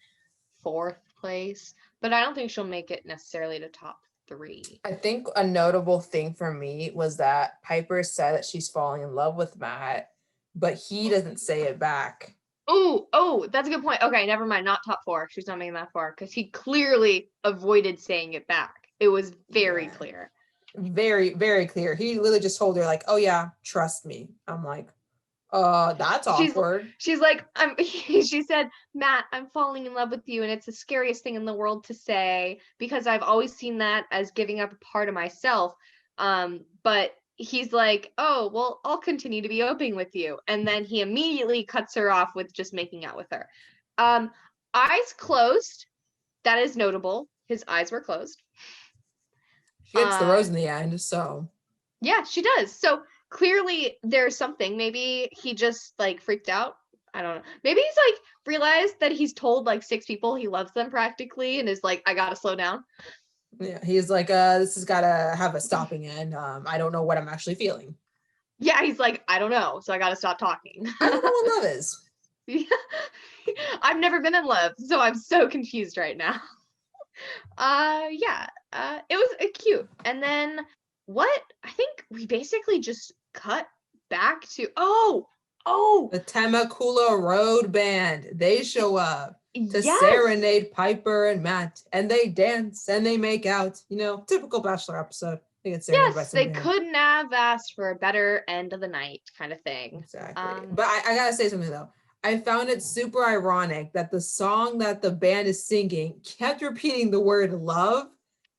4th place, but I don't think she'll make it necessarily to top 3. I think a notable thing for me was that Piper said that she's falling in love with Matt, but he doesn't say it back. Oh, that's a good point. Okay, never mind. Not top 4. She's not making that far because he clearly avoided saying it back. It was very clear. Very, very clear. He literally just told her like, "Oh yeah, trust me." I'm like, that's awkward. She's like, she said, "Matt, I'm falling in love with you, and it's the scariest thing in the world to say because I've always seen that as giving up a part of myself." But he's like, "Oh, well, I'll continue to be open with you." And then he immediately cuts her off with just making out with her. Eyes closed. That is notable. His eyes were closed. She gets the rose in the end, so. Yeah, she does. So clearly there's something. Maybe he just like freaked out. I don't know. Maybe he's like realized that he's told like 6 people he loves them practically and is like, I gotta slow down. Yeah, he's like, this has gotta have a stopping end. I don't know what I'm actually feeling. Yeah, he's like, I don't know, so I gotta stop talking. I don't know what love is. Yeah. I've never been in love, so I'm so confused right now. It was cute. And then I think we basically just cut back to Oh, the Temecula Road Band. They show up to yes. serenade Piper and Matt, and they dance and they make out. You know, typical Bachelor episode. They get serenaded by Yes, some they band. couldn't have asked for a better end of the night kind of thing. Exactly. But I gotta say something though. I found it super ironic that the song that the band is singing kept repeating the word love,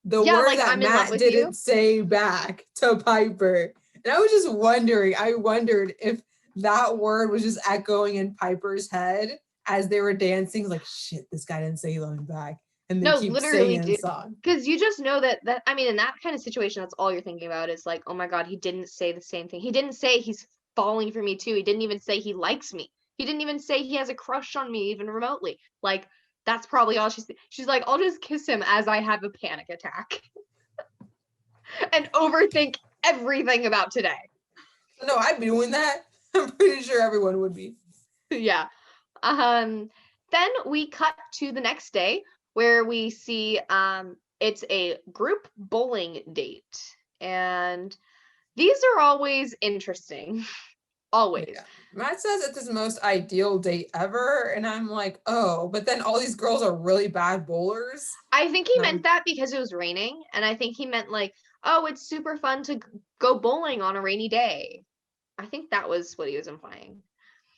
the word like, that Matt didn't say back to Piper. And I was just wondering, I wondered if that word was just echoing in Piper's head as they were dancing. Like, shit, this guy didn't say he loved me back. And they keep singing the song. Because you just know that I mean, in that kind of situation, that's all you're thinking about is like, oh my God, he didn't say the same thing. He didn't say he's falling for me too. He didn't even say he likes me. He didn't even say he has a crush on me even remotely. Like, that's probably all she's like, I'll just kiss him as I have a panic attack and overthink everything about today. No, I'd be doing that. I'm pretty sure everyone would be. Yeah. Then we cut to the next day where we see it's a group bowling date. And these are always interesting. Always. Yeah. Matt says it's his most ideal date ever. And I'm like, oh, but then all these girls are really bad bowlers. I think he meant that because it was raining. And I think he meant like, oh, it's super fun to go bowling on a rainy day. I think that was what he was implying.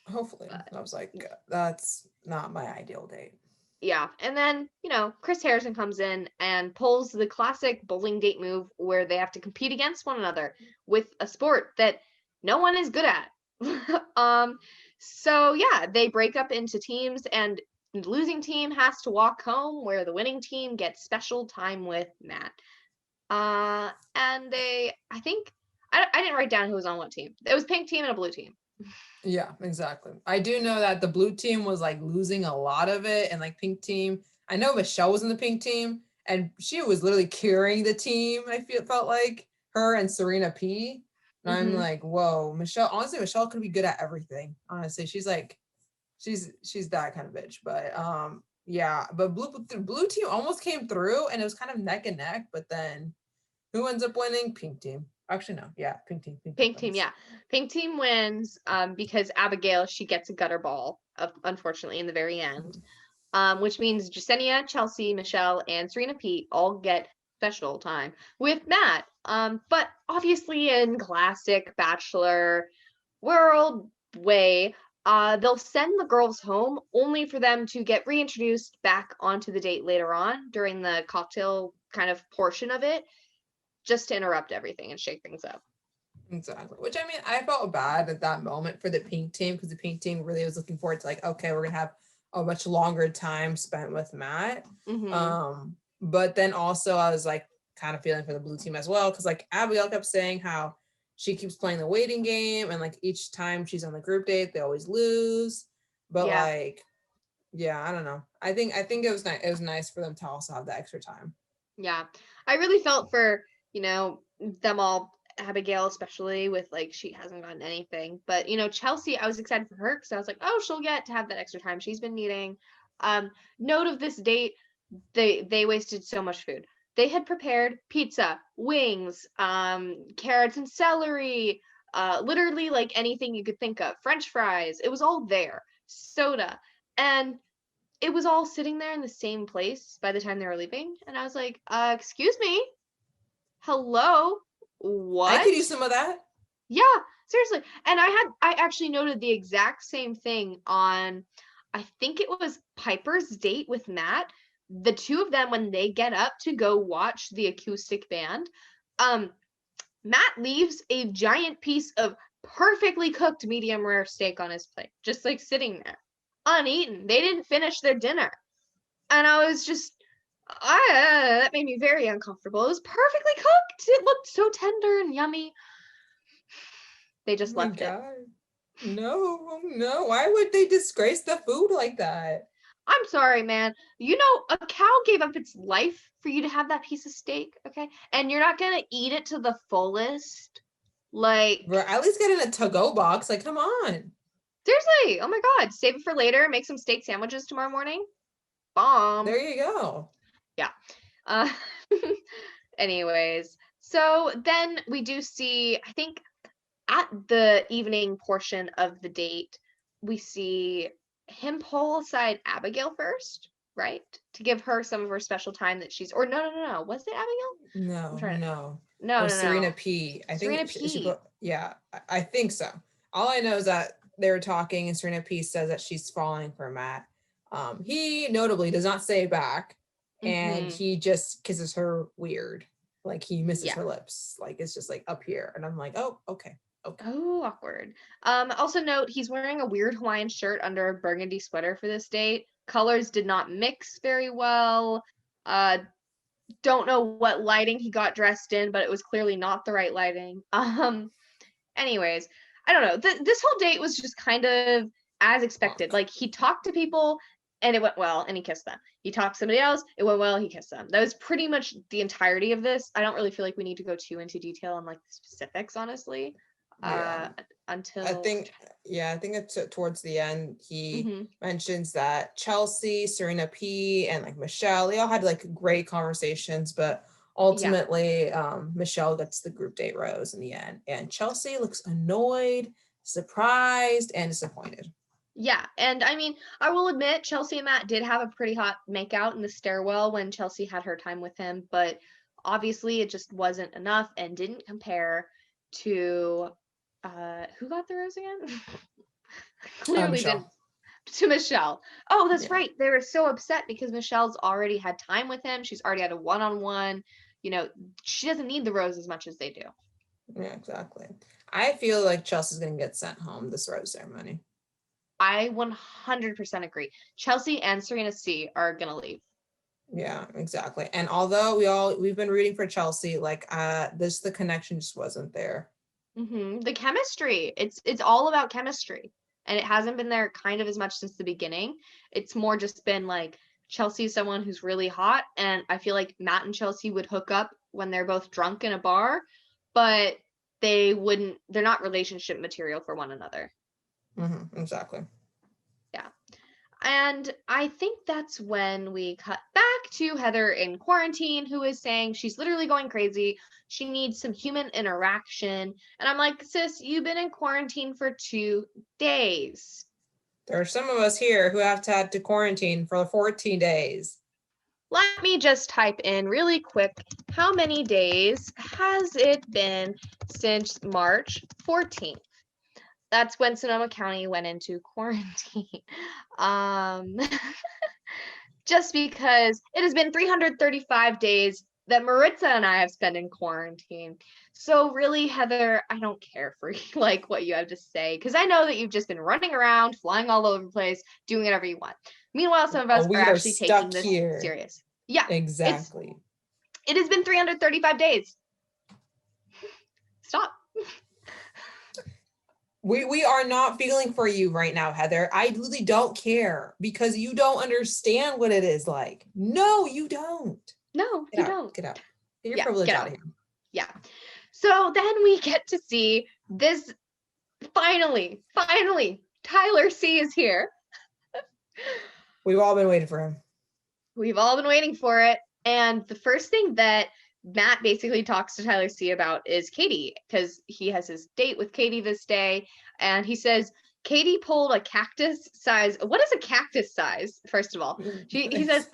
Hopefully. But I was like, that's not my ideal date. Yeah. And then, you know, Chris Harrison comes in and pulls the classic bowling date move where they have to compete against one another with a sport that no one is good at. So yeah, they break up into teams and the losing team has to walk home where the winning team gets special time with Matt. And I think I didn't write down who was on what team. It was pink team and a blue team. Yeah, exactly. I do know that the blue team was like losing a lot of it, and like pink team, I know Michelle was in the pink team and she was literally carrying the team. Felt like her and Serena P. And I'm like, whoa, Michelle, honestly, Michelle could be good at everything. Honestly, she's like, she's that kind of bitch. But yeah, but the blue team almost came through and it was kind of neck and neck, but then who ends up winning? Pink team. Actually, no. Yeah, pink team. Pink team, yeah. Pink team wins because Abigail, she gets a gutter ball, unfortunately, in the very end. Which means Jasenia, Chelsea, Michelle, and Serena P all get special time with Matt. But obviously in classic Bachelor world way, they'll send the girls home only for them to get reintroduced back onto the date later on during the cocktail kind of portion of it, just to interrupt everything and shake things up. Exactly. Which, I mean, I felt bad at that moment for the pink team because the pink team really was looking forward to like, okay, we're gonna have a much longer time spent with Matt. But then also I was like kind of feeling for the blue team as well because like Abigail kept saying how she keeps playing the waiting game and like each time she's on the group date they always lose. But like, yeah, I don't know. I think it was nice. It was nice for them to also have the extra time. Yeah, I really felt for, you know, them all, Abigail especially, with like she hasn't gotten anything, but you know, Chelsea, I was excited for her because I was like, oh, she'll get to have that extra time she's been needing. Note of this date, they wasted so much food. They had prepared pizza, wings, carrots and celery, literally like anything you could think of, French fries. It was all there, soda, and it was all sitting there in the same place by the time they were leaving. And I was like, excuse me, hello, what? I could use some of that. Yeah, seriously. And I actually noted the exact same thing on, I think it was Piper's date with Matt. The two of them, when they get up to go watch the acoustic band, Matt leaves a giant piece of perfectly cooked medium rare steak on his plate, just like sitting there, uneaten. They didn't finish their dinner. And I was just, that made me very uncomfortable. It was perfectly cooked. It looked so tender and yummy. They just left it. No. Why would they disgrace the food like that? I'm sorry, man. You know, a cow gave up its life for you to have that piece of steak, okay? And you're not gonna eat it to the fullest. Like, bro, at least get in a to-go box. Like, come on. Seriously, oh my God, save it for later. Make some steak sandwiches tomorrow morning. Bomb. There you go. Yeah. Anyways, so then we do see, I think at the evening portion of the date, we see him pull aside Abigail first, right? To give her some of her special time that she's, or no. Was it Abigail? No. No. Serena P. I Serena think P. yeah, I think so. All I know is that they were talking and Serena P says that she's falling for Matt. He notably does not say back, and he just kisses her weird. Like he misses her lips. Like it's just like up here. And I'm like, oh, okay. Oh, awkward. Also note he's wearing a weird Hawaiian shirt under a burgundy sweater for this date. Colors did not mix very well. Don't know what lighting he got dressed in, but it was clearly not the right lighting. Anyways, I don't know. This whole date was just kind of as expected. Like he talked to people and it went well and he kissed them. He talked to somebody else, it went well, he kissed them. That was pretty much the entirety of this. I don't really feel like we need to go too into detail on like the specifics, honestly. Until I think it's towards the end he mentions that Chelsea, Serena P, and like Michelle, they all had like great conversations, but ultimately Michelle gets the group date rose in the end, and Chelsea looks annoyed, surprised, and disappointed. Yeah, and I mean, I will admit Chelsea and Matt did have a pretty hot makeout in the stairwell when Chelsea had her time with him, but obviously it just wasn't enough and didn't compare to who got the rose again? Clearly didn't. To Michelle. Oh, that's right. They were so upset because Michelle's already had time with him. She's already had a one-on-one. You know, she doesn't need the rose as much as they do. Yeah, exactly. I feel like Chelsea's gonna get sent home this rose ceremony. I 100% agree. Chelsea and Serena C are gonna leave. Yeah, exactly. And although we've been rooting for Chelsea, like the connection just wasn't there. The chemistry, it's all about chemistry, and it hasn't been there kind of as much since the beginning. It's more just been like Chelsea's someone who's really hot, and I feel like Matt and Chelsea would hook up when they're both drunk in a bar, but they're not relationship material for one another. Exactly. Yeah. And I think that's when we cut back to Heather in quarantine, who is saying she's literally going crazy. She needs some human interaction. And I'm like, sis, you've been in quarantine for 2 days. There are some of us here who have had to quarantine for 14 days. Let me just type in really quick. How many days has it been since March 14th? That's when Sonoma County went into quarantine. Just because it has been 335 days that Maritza and I have spent in quarantine. So really, Heather, I don't care for like what you have to say, because I know that you've just been running around, flying all over the place, doing whatever you want. Meanwhile, some of us are actually taking this serious. Yeah, exactly. It has been 335 days. Stop. We are not feeling for you right now, Heather. I really don't care because you don't understand what it is like. No, you don't. No, you don't. Get out. Get your privilege out of here. Yeah. So then we get to see this. Finally, Tyler C is here. We've all been waiting for him. We've all been waiting for it. And the first thing that Matt basically talks to Tyler C about is Katie, because he has his date with Katie this day. And he says, Katie pulled a cactus size. What is a cactus size? First of all, he says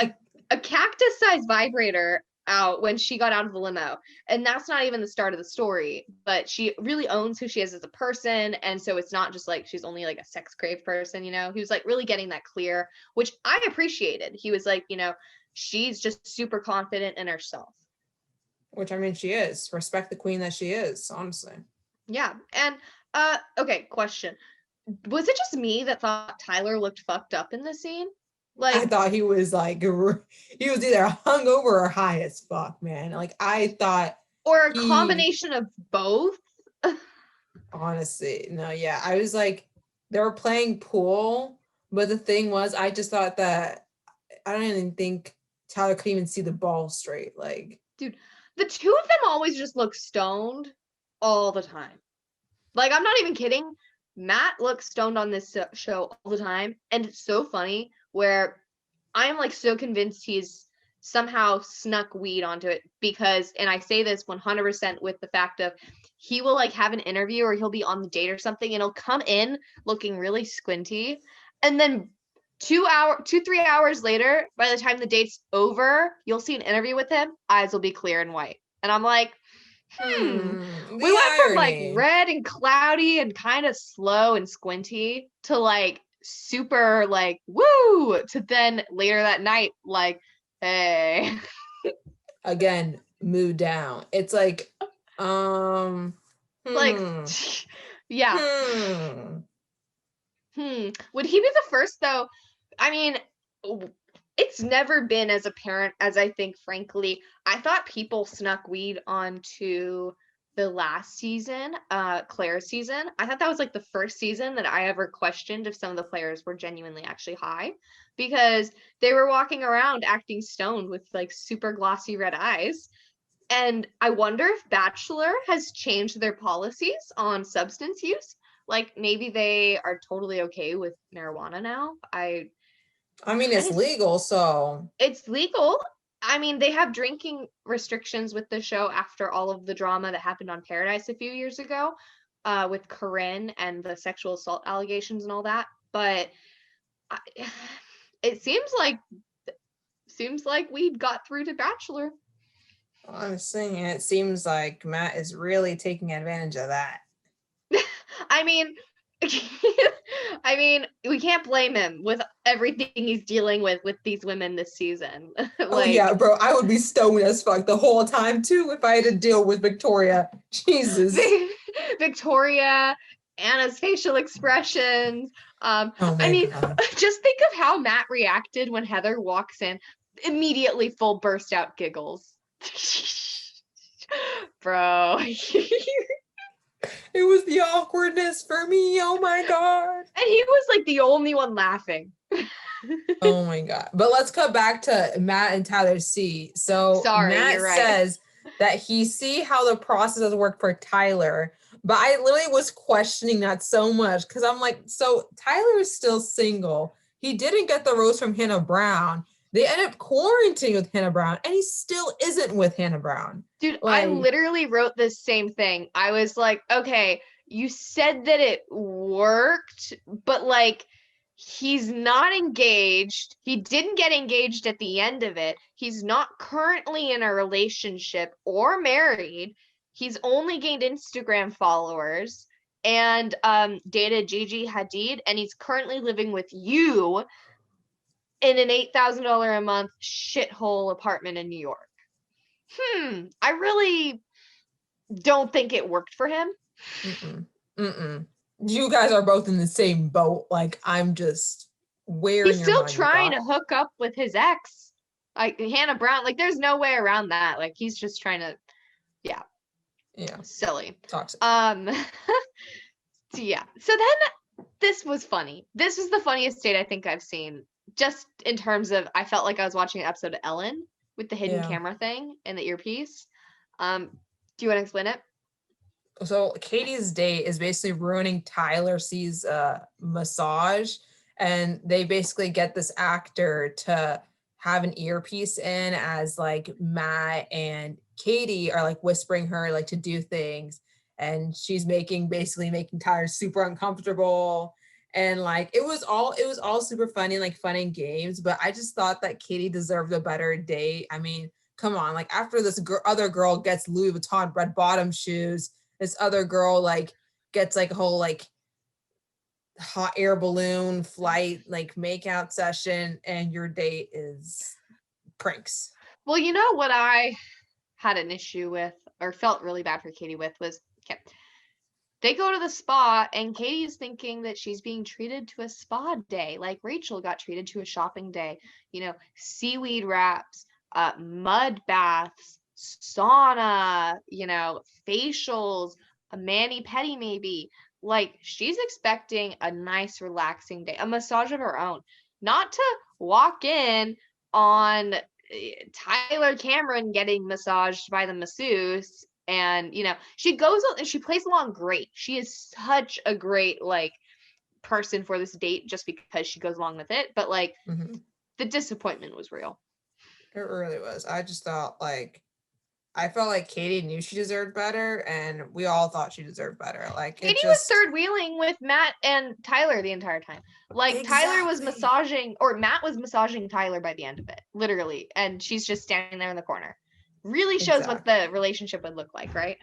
a cactus size vibrator out when she got out of the limo. And that's not even the start of the story, but she really owns who she is as a person. And so it's not just like she's only like a sex crave person, you know. He was like really getting that clear, which I appreciated. He was like, you know, she's just super confident in herself. Which, I mean, she is. Respect the queen that she is, honestly. Yeah. And okay, question. Was it just me that thought Tyler looked fucked up in this scene? Like, I thought he was like, he was either hungover or high as fuck, man. Like, I thought. Or a combination of both. Honestly, no, yeah. I was like, they were playing pool, but the thing was, I just thought that, I don't even think Tyler could even see the ball straight. Like, dude, the two of them always just look stoned all the time. Like, I'm not even kidding. Matt looks stoned on this show all the time. And it's so funny where I'm like so convinced he's somehow snuck weed onto it because, and I say this 100% with the fact of he will like have an interview or he'll be on the date or something, and he'll come in looking really squinty, and then 3 hours later, by the time the date's over, you'll see an interview with him, eyes will be clear and white. And I'm like, we went from like red and cloudy and kind of slow and squinty to like super like woo, to then later that night like, hey. Again, mood down. It's like like yeah. Would he be the first though? I mean, it's never been as apparent as I think, frankly. I thought people snuck weed onto the last season, Claire's season. I thought that was like the first season that I ever questioned if some of the players were genuinely actually high, because they were walking around acting stoned with like super glossy red eyes. And I wonder if Bachelor has changed their policies on substance use. Like maybe they are totally okay with marijuana now. I mean, it's legal, so. It's legal. I mean, they have drinking restrictions with the show after all of the drama that happened on Paradise a few years ago, with Corinne and the sexual assault allegations and all that. But it seems like we got through to Bachelor. I'm saying it seems like Matt is really taking advantage of that. I mean, we can't blame him with everything he's dealing with these women this season. Like, oh yeah, bro, I would be stoned as fuck the whole time too if I had to deal with Victoria. Jesus. Victoria, Anna's facial expressions. I mean, God. Just think of how Matt reacted when Heather walks in. Immediately full burst out giggles. Bro. It was the awkwardness for me. Oh my God. And he was like the only one laughing. Oh my God. But let's cut back to Matt and Tyler C. So Matt says that he see how the process has worked for Tyler. But I literally was questioning that so much because I'm like, so Tyler is still single. He didn't get the rose from Hannah Brown. They end up quarantining with Hannah Brown, and he still isn't with Hannah Brown. Dude, like, I literally wrote the same thing. I was like, okay, you said that it worked, but like, he's not engaged. He didn't get engaged at the end of it. He's not currently in a relationship or married. He's only gained Instagram followers and dated Gigi Hadid, and he's currently living with you in an $8,000 a month shithole apartment in New York. I really don't think it worked for him. You guys are both in the same boat. Like, I'm just wearing. He's still trying to hook up with his ex, like Hannah Brown. Like, there's no way around that. Like, he's just trying to, yeah, silly, toxic. So yeah. So then this was funny. This was the funniest date I think I've seen. Just in terms of, I felt like I was watching an episode of Ellen with the hidden camera thing and the earpiece. Do you want to explain it? So Katie's date is basically ruining Tyler C's massage, and they basically get this actor to have an earpiece in as like Matt and Katie are like whispering her like to do things, and she's basically making Tyler super uncomfortable. And like it was all super funny, like fun and games, but I just thought that Katie deserved a better date. I mean, come on, like after this other girl gets Louis Vuitton red bottom shoes, this other girl like gets like a whole like hot air balloon flight like makeout session, and your date is pranks. Well, you know what I had an issue with or felt really bad for Katie with was, okay, they go to the spa and Katie's thinking that she's being treated to a spa day, like Rachel got treated to a shopping day, you know, seaweed wraps, mud baths, sauna, you know, facials, a mani-pedi maybe. Like, she's expecting a nice relaxing day, a massage of her own, not to walk in on Tyler Cameron getting massaged by the masseuse. And, you know, she goes and she plays along great. She is such a great, like, person for this date just because she goes along with it. But, like, the disappointment was real. It really was. I just thought, like, I felt like Katie knew she deserved better, and we all thought she deserved better. Like Katie was third wheeling with Matt and Tyler the entire time. Like exactly. Tyler was massaging, or Matt was massaging Tyler by the end of it, literally, and she's just standing there in the corner. Really shows what the relationship would look like, right?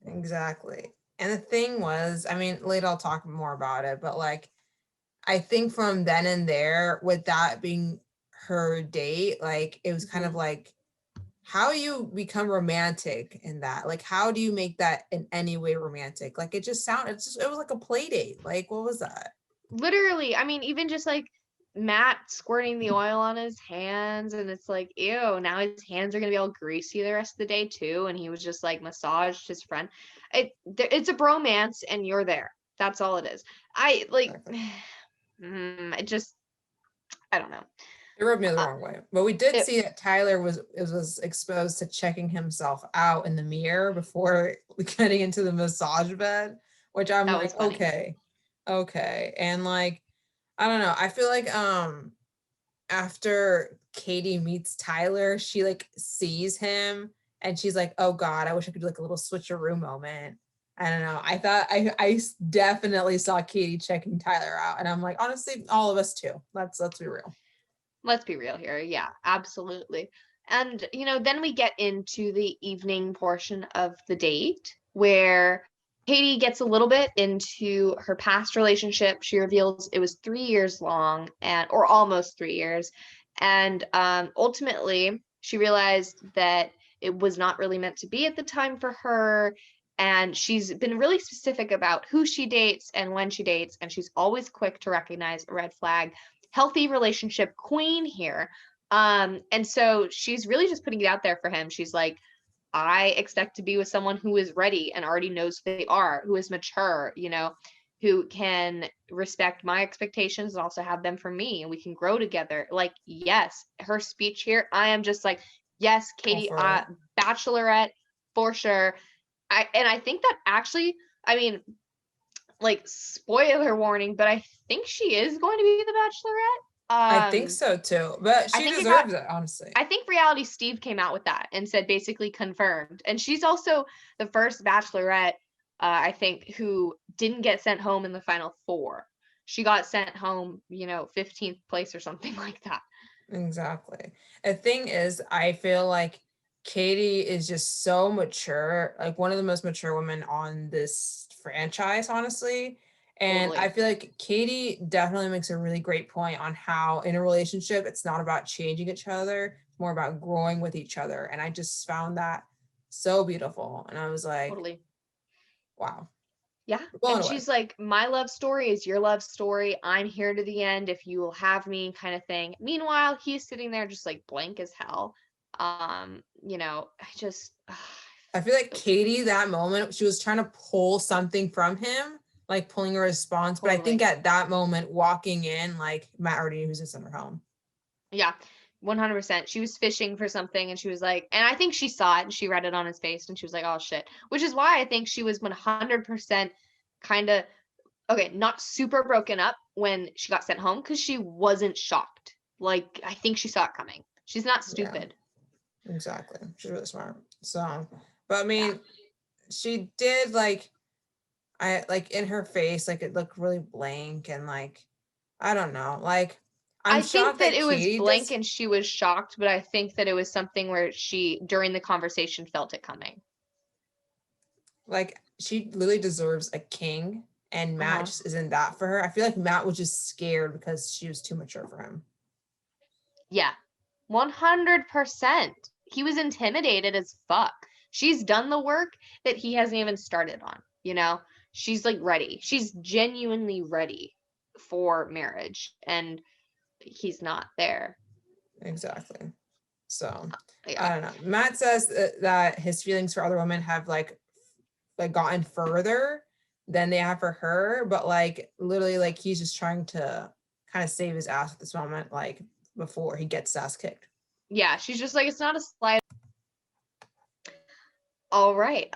Exactly. And the thing was, I mean, later I'll talk more about it, but like, I think from then and there, with that being her date, like it was kind of like, how do you become romantic in that? Like, how do you make that in any way romantic? Like, it was like a play date. Like, what was that? Literally, I mean, even just like Matt squirting the oil on his hands, and it's like, ew, now his hands are gonna be all greasy the rest of the day too. And he was just like massaged his friend. It's a bromance, and you're there. That's all it is. I like, I don't know. It rubbed me the wrong way. But we did see that Tyler was exposed to checking himself out in the mirror before getting into the massage bed, which I'm like, okay. And like, I don't know. I feel like after Katie meets Tyler, she like sees him and she's like, oh God, I wish I could do like a little switcheroo moment. I don't know. I thought I definitely saw Katie checking Tyler out. And I'm like, honestly, all of us too. Let's be real. Let's be real here. Yeah, absolutely. And, then we get into the evening portion of the date where Katie gets a little bit into her past relationship. She reveals it was 3 years long or almost 3 years. And ultimately, she realized that it was not really meant to be at the time for her. And she's been really specific about who she dates and when she dates. And she's always quick to recognize a red flag. Healthy relationship queen here. And so she's really just putting it out there for him. She's like, I expect to be with someone who is ready and already knows who they are, who is mature, who can respect my expectations and also have them for me, and we can grow together. Like, yes, her speech here, I am just like, yes, Katie, Bachelorette for sure. I think that actually, I mean, like, spoiler warning, but I think she is going to be the Bachelorette. I think so too, but she deserves it, honestly. I think Reality Steve came out with that and said basically confirmed. And she's also the first Bachelorette, I think, who didn't get sent home in the final 4. She got sent home, 15th place or something like that. Exactly. The thing is, I feel like Katie is just so mature, like one of the most mature women on this franchise, honestly. And totally. I feel like Katie definitely makes a really great point on how in a relationship, it's not about changing each other, it's more about growing with each other. And I just found that so beautiful. And I was like, totally. Wow. Yeah. And she's like, my love story is your love story. I'm here to the end if you will have me, kind of thing. Meanwhile, he's sitting there just like blank as hell. I feel like Katie, that moment, she was trying to pull something from him, like pulling a response. Totally. But I think at that moment, walking in, like Matt already knew who's to send her home. Yeah, 100%. She was fishing for something and she was like, and I think she saw it and she read it on his face and she was like, oh shit. Which is why I think she was 100% kind of, okay, not super broken up when she got sent home because she wasn't shocked. Like, I think she saw it coming. She's not stupid. Yeah, exactly. She's really smart. So, but I mean, she did like in her face, like it looked really blank and like, I don't know, like I think that it was blank and she was shocked, but I think that it was something where she, during the conversation, felt it coming. Like, she literally deserves a king, and Matt just isn't that for her. I feel like Matt was just scared because she was too mature for him. Yeah, 100%. He was intimidated as fuck. She's done the work that he hasn't even started on, She's like ready. She's genuinely ready for marriage, and he's not there. Exactly. So, I don't know. Matt says that his feelings for other women have like gotten further than they have for her, but like literally like he's just trying to kind of save his ass at this moment, like before he gets his ass kicked. Yeah, she's just like, it's not a slide. All right,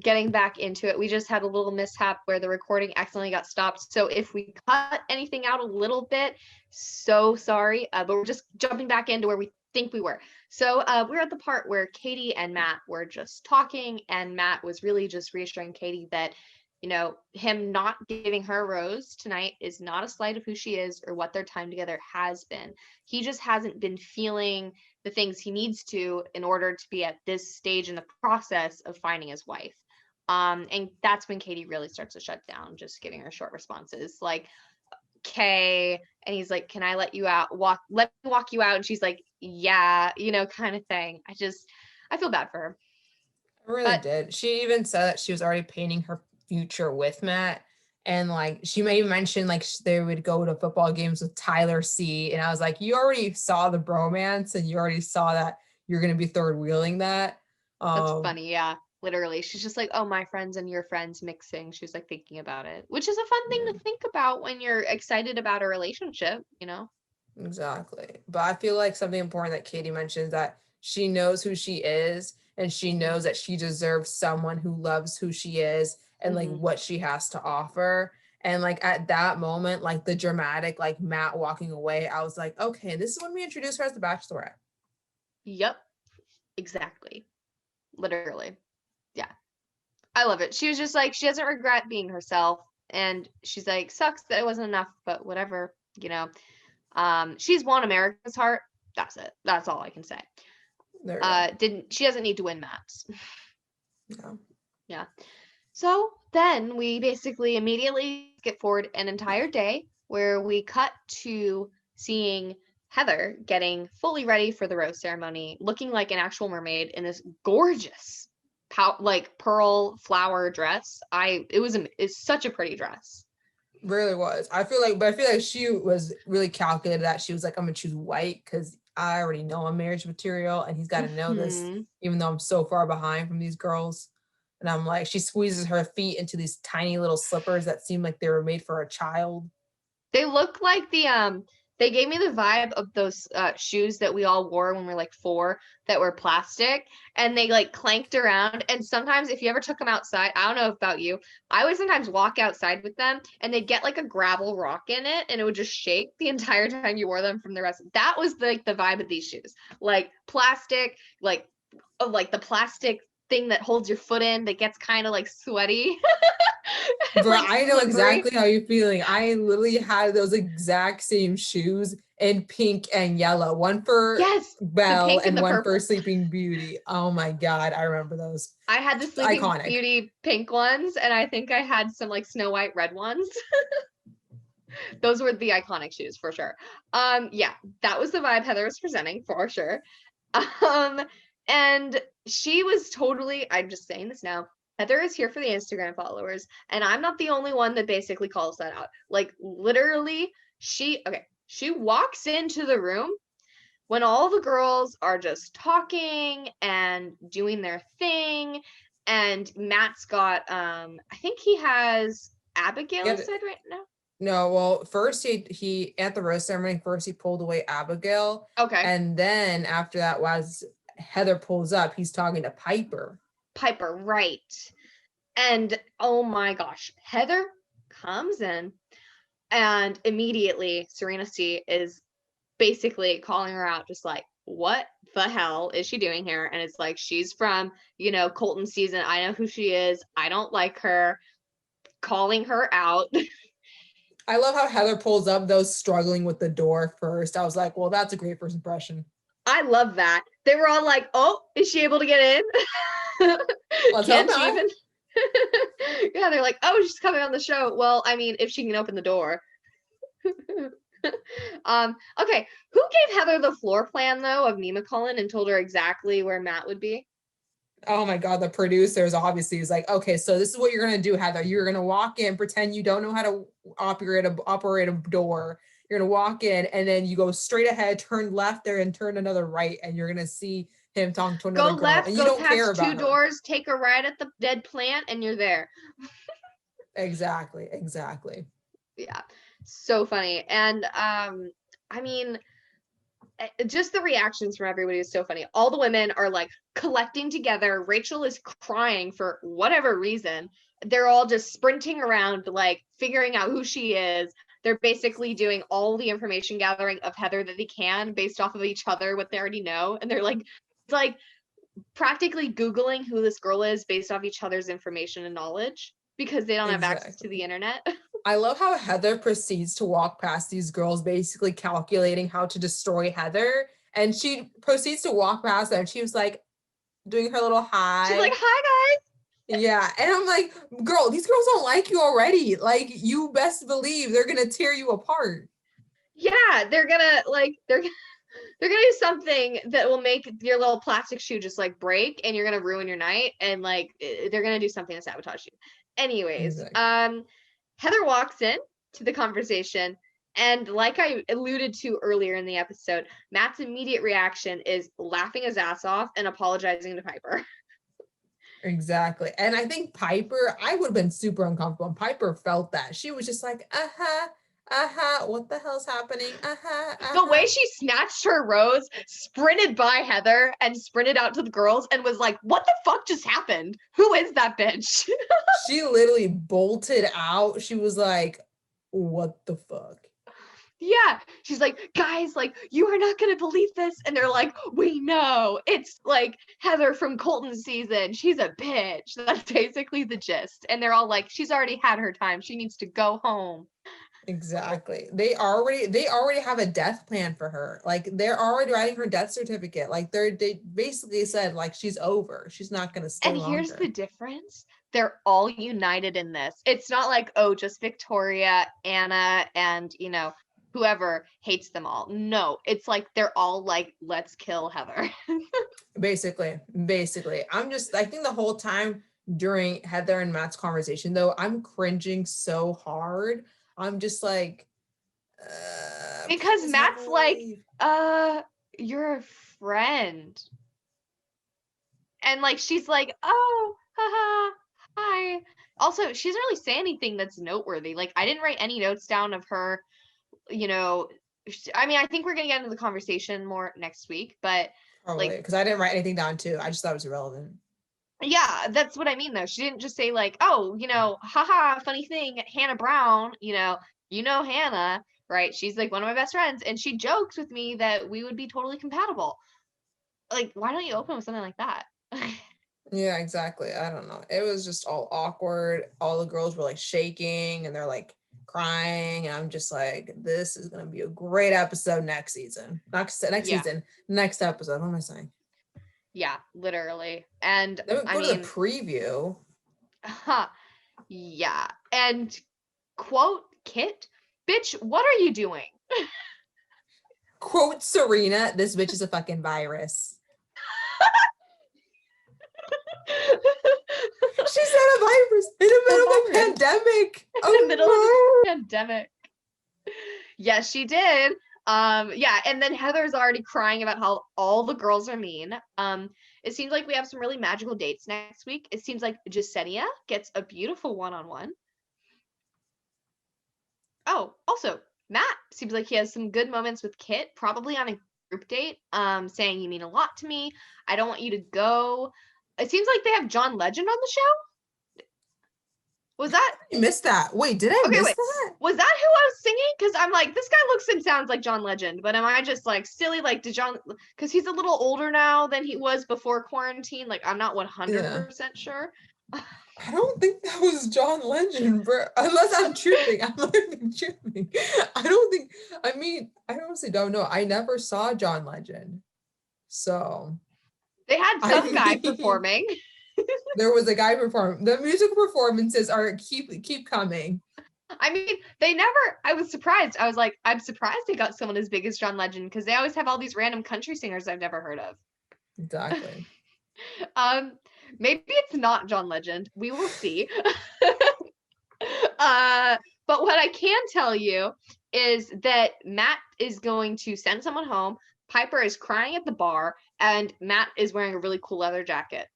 getting back into it, we just had a little mishap where the recording accidentally got stopped. So if we cut anything out a little bit, so sorry, but we're just jumping back into where we think we were. So we're at the part where Katie and Matt were just talking, and Matt was really just reassuring Katie that, you know, him not giving her a rose tonight is not a slight of who she is or what their time together has been. He just hasn't been feeling the things he needs to in order to be at this stage in the process of finding his wife. And that's when Katie really starts to shut down, just giving her short responses like, okay. And he's like, can I let you out? Let me walk you out. And she's like, yeah, you know, kind of thing. I feel bad for her. I really did. She even said that she was already painting her future with Matt. And like, she may mention like they would go to football games with Tyler C. And I was like, you already saw the bromance and you already saw that you're going to be third wheeling that. That's funny. Yeah. Literally. She's just like, oh, my friends and your friends mixing. She's like thinking about it, which is a fun thing to think about when you're excited about a relationship, you know? Exactly. But I feel like something important that Katie mentioned, that she knows who she is and she knows that she deserves someone who loves who she is and like what she has to offer. And like at that moment, like the dramatic, like Matt walking away, I was like, okay, this is when we introduce her as the Bachelorette. Yep. Exactly. Literally. Yeah. I love it. She was just like, she doesn't regret being herself. And she's like, sucks that it wasn't enough, but whatever, you know. She's won America's heart. That's it. That's all I can say. She doesn't need to win Matt's. No. Yeah. So then we basically immediately skip forward an entire day where we cut to seeing Heather getting fully ready for the rose ceremony, looking like an actual mermaid in this gorgeous like pearl flower dress. It's such a pretty dress. Really was. I feel like she was really calculated that she was like, I'm gonna choose white because I already know I'm marriage material and he's got to know this, even though I'm so far behind from these girls. And I'm like, she squeezes her feet into these tiny little slippers that seem like they were made for a child. They look like they gave me the vibe of those shoes that we all wore when we were like 4 that were plastic, and they like clanked around. And sometimes if you ever took them outside, I don't know about you, I would sometimes walk outside with them and they'd get like a gravel rock in it and it would just shake the entire time you wore them from the rest. That was like the vibe of these shoes, like plastic, like the plastic thing that holds your foot in that gets kind of like sweaty. Bro, like I know exactly how you're feeling. I literally had those exact same shoes in pink and yellow. One for Belle and one for Sleeping Beauty. Oh my God, I remember those. I had the Sleeping Beauty pink ones, and I think I had some like Snow White red ones. Those were the iconic shoes for sure. Yeah, that was the vibe Heather was presenting for sure. And she was totally, I'm just saying this now, Heather is here for the Instagram followers, and I'm not the only one that basically calls that out. Like literally, she walks into the room when all the girls are just talking and doing their thing, and Matt's got I think he has Abigail inside right now. No, well, first he at the rose ceremony, first he pulled away Abigail. Okay. And then after that was Heather pulls up, he's talking to Piper. Piper, right. And oh my gosh, Heather comes in and immediately Serena C is basically calling her out, just like, what the hell is she doing here? And it's like, she's from, you know, Colton season. I know who she is. I don't like her. Calling her out. I love how Heather pulls up those struggling with the door first. I was like, well, that's a great first impression. I love that. They were all like, oh, is she able to get in? Can she even? Yeah, they're like, oh, she's coming on the show. Well, I mean, if she can open the door. Okay, who gave Heather the floor plan though of Nemacolin and told her exactly where Matt would be? Oh my God, the producers obviously is like, okay, so this is what you're gonna do, Heather. You're gonna walk in, pretend you don't know how to operate a door. You're gonna walk in, and then you go straight ahead, turn left there, and turn another right, and you're gonna see him talking to another girl. Go left, and you go don't past care about 2 doors, take a right at the dead plant, and you're there. Exactly. Yeah, so funny. And I mean, just the reactions from everybody is so funny. All the women are like collecting together. Rachel is crying for whatever reason. They're all just sprinting around, like figuring out who she is. they're basically doing all the information gathering of Heather that they can based off of each other, what they already know. And they're like, it's like practically Googling who this girl is based off each other's information and knowledge because they don't have access to the internet. I love how Heather proceeds to walk past these girls, basically calculating how to destroy Heather. And she proceeds to walk past them. She was like doing her little hi. She's like, hi, guys. Yeah. And I'm like, girl, these girls don't like you already. Like, you best believe they're going to tear you apart. Yeah, they're gonna do something that will make your little plastic shoe just like break, and you're gonna ruin your night, and like they're gonna do something to sabotage you. Anyways, exactly. Heather walks in to the conversation, and like I alluded to earlier in the episode, Matt's immediate reaction is laughing his ass off and apologizing to Piper. Exactly. And I think Piper, I would have been super uncomfortable, and Piper felt that. She was just like, what the hell's happening? The way she snatched her rose, sprinted by Heather, and sprinted out to the girls and was like, what the fuck just happened? Who is that bitch? She literally bolted out. She was like, what the fuck? Yeah. She's like, guys, like, you are not going to believe this. And they're like, we know. It's like Heather from Colton's season. She's a bitch. That's basically the gist. And they're all like, she's already had her time. She needs to go home. Exactly. They already have a death plan for her. Like, they're already writing her death certificate. Like, they basically said, like, she's over. She's not going to stay longer. Here's the difference. They're all united in this. It's not like, oh, just Victoria, Anna, and, you know, whoever hates them all. No, it's like they're all like, let's kill Heather. Basically. I think the whole time during Heather and Matt's conversation, though, I'm cringing so hard. I'm just like, because Matt's like, you're a friend. And like, she's like, oh, haha, hi. Also, she doesn't really say anything that's noteworthy. Like, I didn't write any notes down of her, you know. I mean, I think we're going to get into the conversation more next week, but probably, because I didn't write anything down too. I just thought it was irrelevant. Yeah, that's what I mean, though. She didn't just say like, oh, you know, haha, funny thing, Hannah Brown, you know Hannah, right? She's like one of my best friends, and she joked with me that we would be totally compatible. Like, why don't you open with something like that? Yeah, exactly. I don't know. It was just all awkward. All the girls were like shaking and they're like crying. And I'm just like, this is going to be a great episode next season. Next episode. What am I saying? Yeah, literally. And then we go to the preview. Yeah. And quote Kit, bitch, what are you doing? Quote Serena, this bitch is a fucking virus. She said a virus in the middle of a pandemic. In the middle of a pandemic. Yes, she did. Yeah, and then Heather's already crying about how all the girls are mean. It seems like we have some really magical dates next week. It seems like Jasenia gets a beautiful one-on-one. Oh, also, Matt seems like he has some good moments with Kit, probably on a group date, saying, you mean a lot to me. I don't want you to go. It seems like they have John Legend on the show. Was that? I missed that. Wait, did I miss that? Was that who I was singing? Because I'm like, this guy looks and sounds like John Legend, but am I just like silly? Like, did John, because he's a little older now than he was before quarantine. Like, I'm not 100% sure. I don't think that was John Legend, bro. Unless I'm tripping. I might be tripping. I honestly don't know. I never saw John Legend. So. They had some guy performing. There was a guy performing. The musical performances are keep coming. I mean, I was surprised. I was like, I'm surprised they got someone as big as John Legend, because they always have all these random country singers I've never heard of. Exactly. Maybe it's not John Legend. We will see. But what I can tell you is that Matt is going to send someone home. Piper is crying at the bar, and Matt is wearing a really cool leather jacket.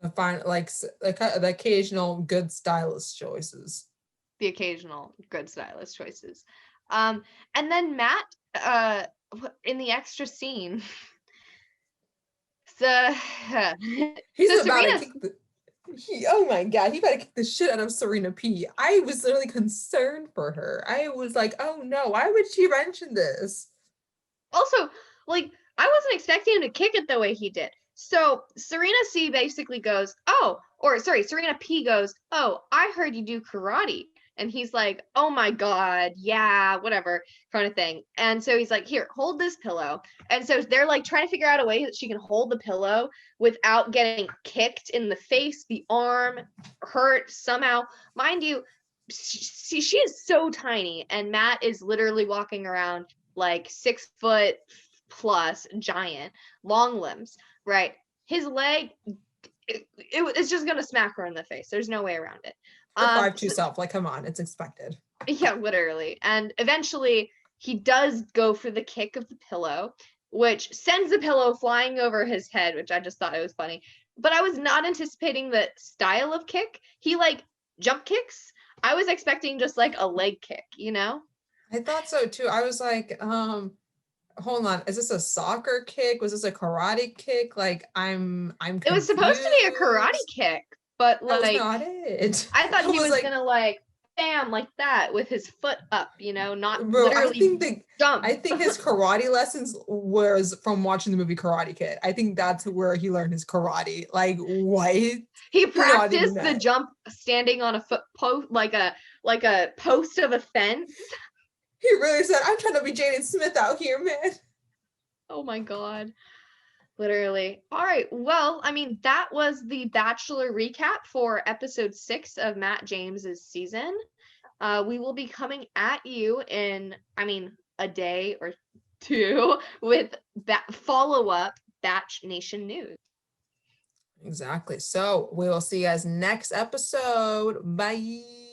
I find like the occasional good stylist choices. And then Matt, in the extra scene, he's about to kick the Oh my God, he better kick the shit out of Serena P. I was literally concerned for her. I was like, oh no, why would she mention this? Also, like, I wasn't expecting him to kick it the way he did. So Serena C basically goes, Serena P goes, oh, I heard you do karate. And he's like, oh my God, yeah, whatever, kind of thing. And so he's like, here, hold this pillow. And so they're like trying to figure out a way that she can hold the pillow without getting kicked in the face, the arm, hurt somehow. Mind you, she is so tiny, and Matt is literally walking around like 6 foot plus giant, long limbs, right? His leg, it's just gonna smack her in the face. There's no way around it. Her 5'2" self, like, come on, it's expected. Yeah, literally. And eventually he does go for the kick of the pillow, which sends the pillow flying over his head, which I just thought it was funny. But I was not anticipating the style of kick. He like jump kicks. I was expecting just like a leg kick, you know? I thought so too. I was like, hold on, is this a soccer kick? Was this a karate kick? Like, I'm confused. It was supposed to be a karate kick, but like, that was not it. I thought he was like, gonna like bam like that with his foot up, you know, not literally jump. I think his karate lessons was from watching the movie Karate Kid. I think that's where he learned his karate. Like, what? He practiced the jump standing on a foot post, like a post of a fence. He really said, I'm trying to be Jaden Smith out here, man. Oh my God. Literally. All right. Well, I mean, that was the Bachelor recap for episode 6 of Matt James's season. We will be coming at you in, a day or two with follow-up Batch Nation news. Exactly. So we will see you guys next episode. Bye.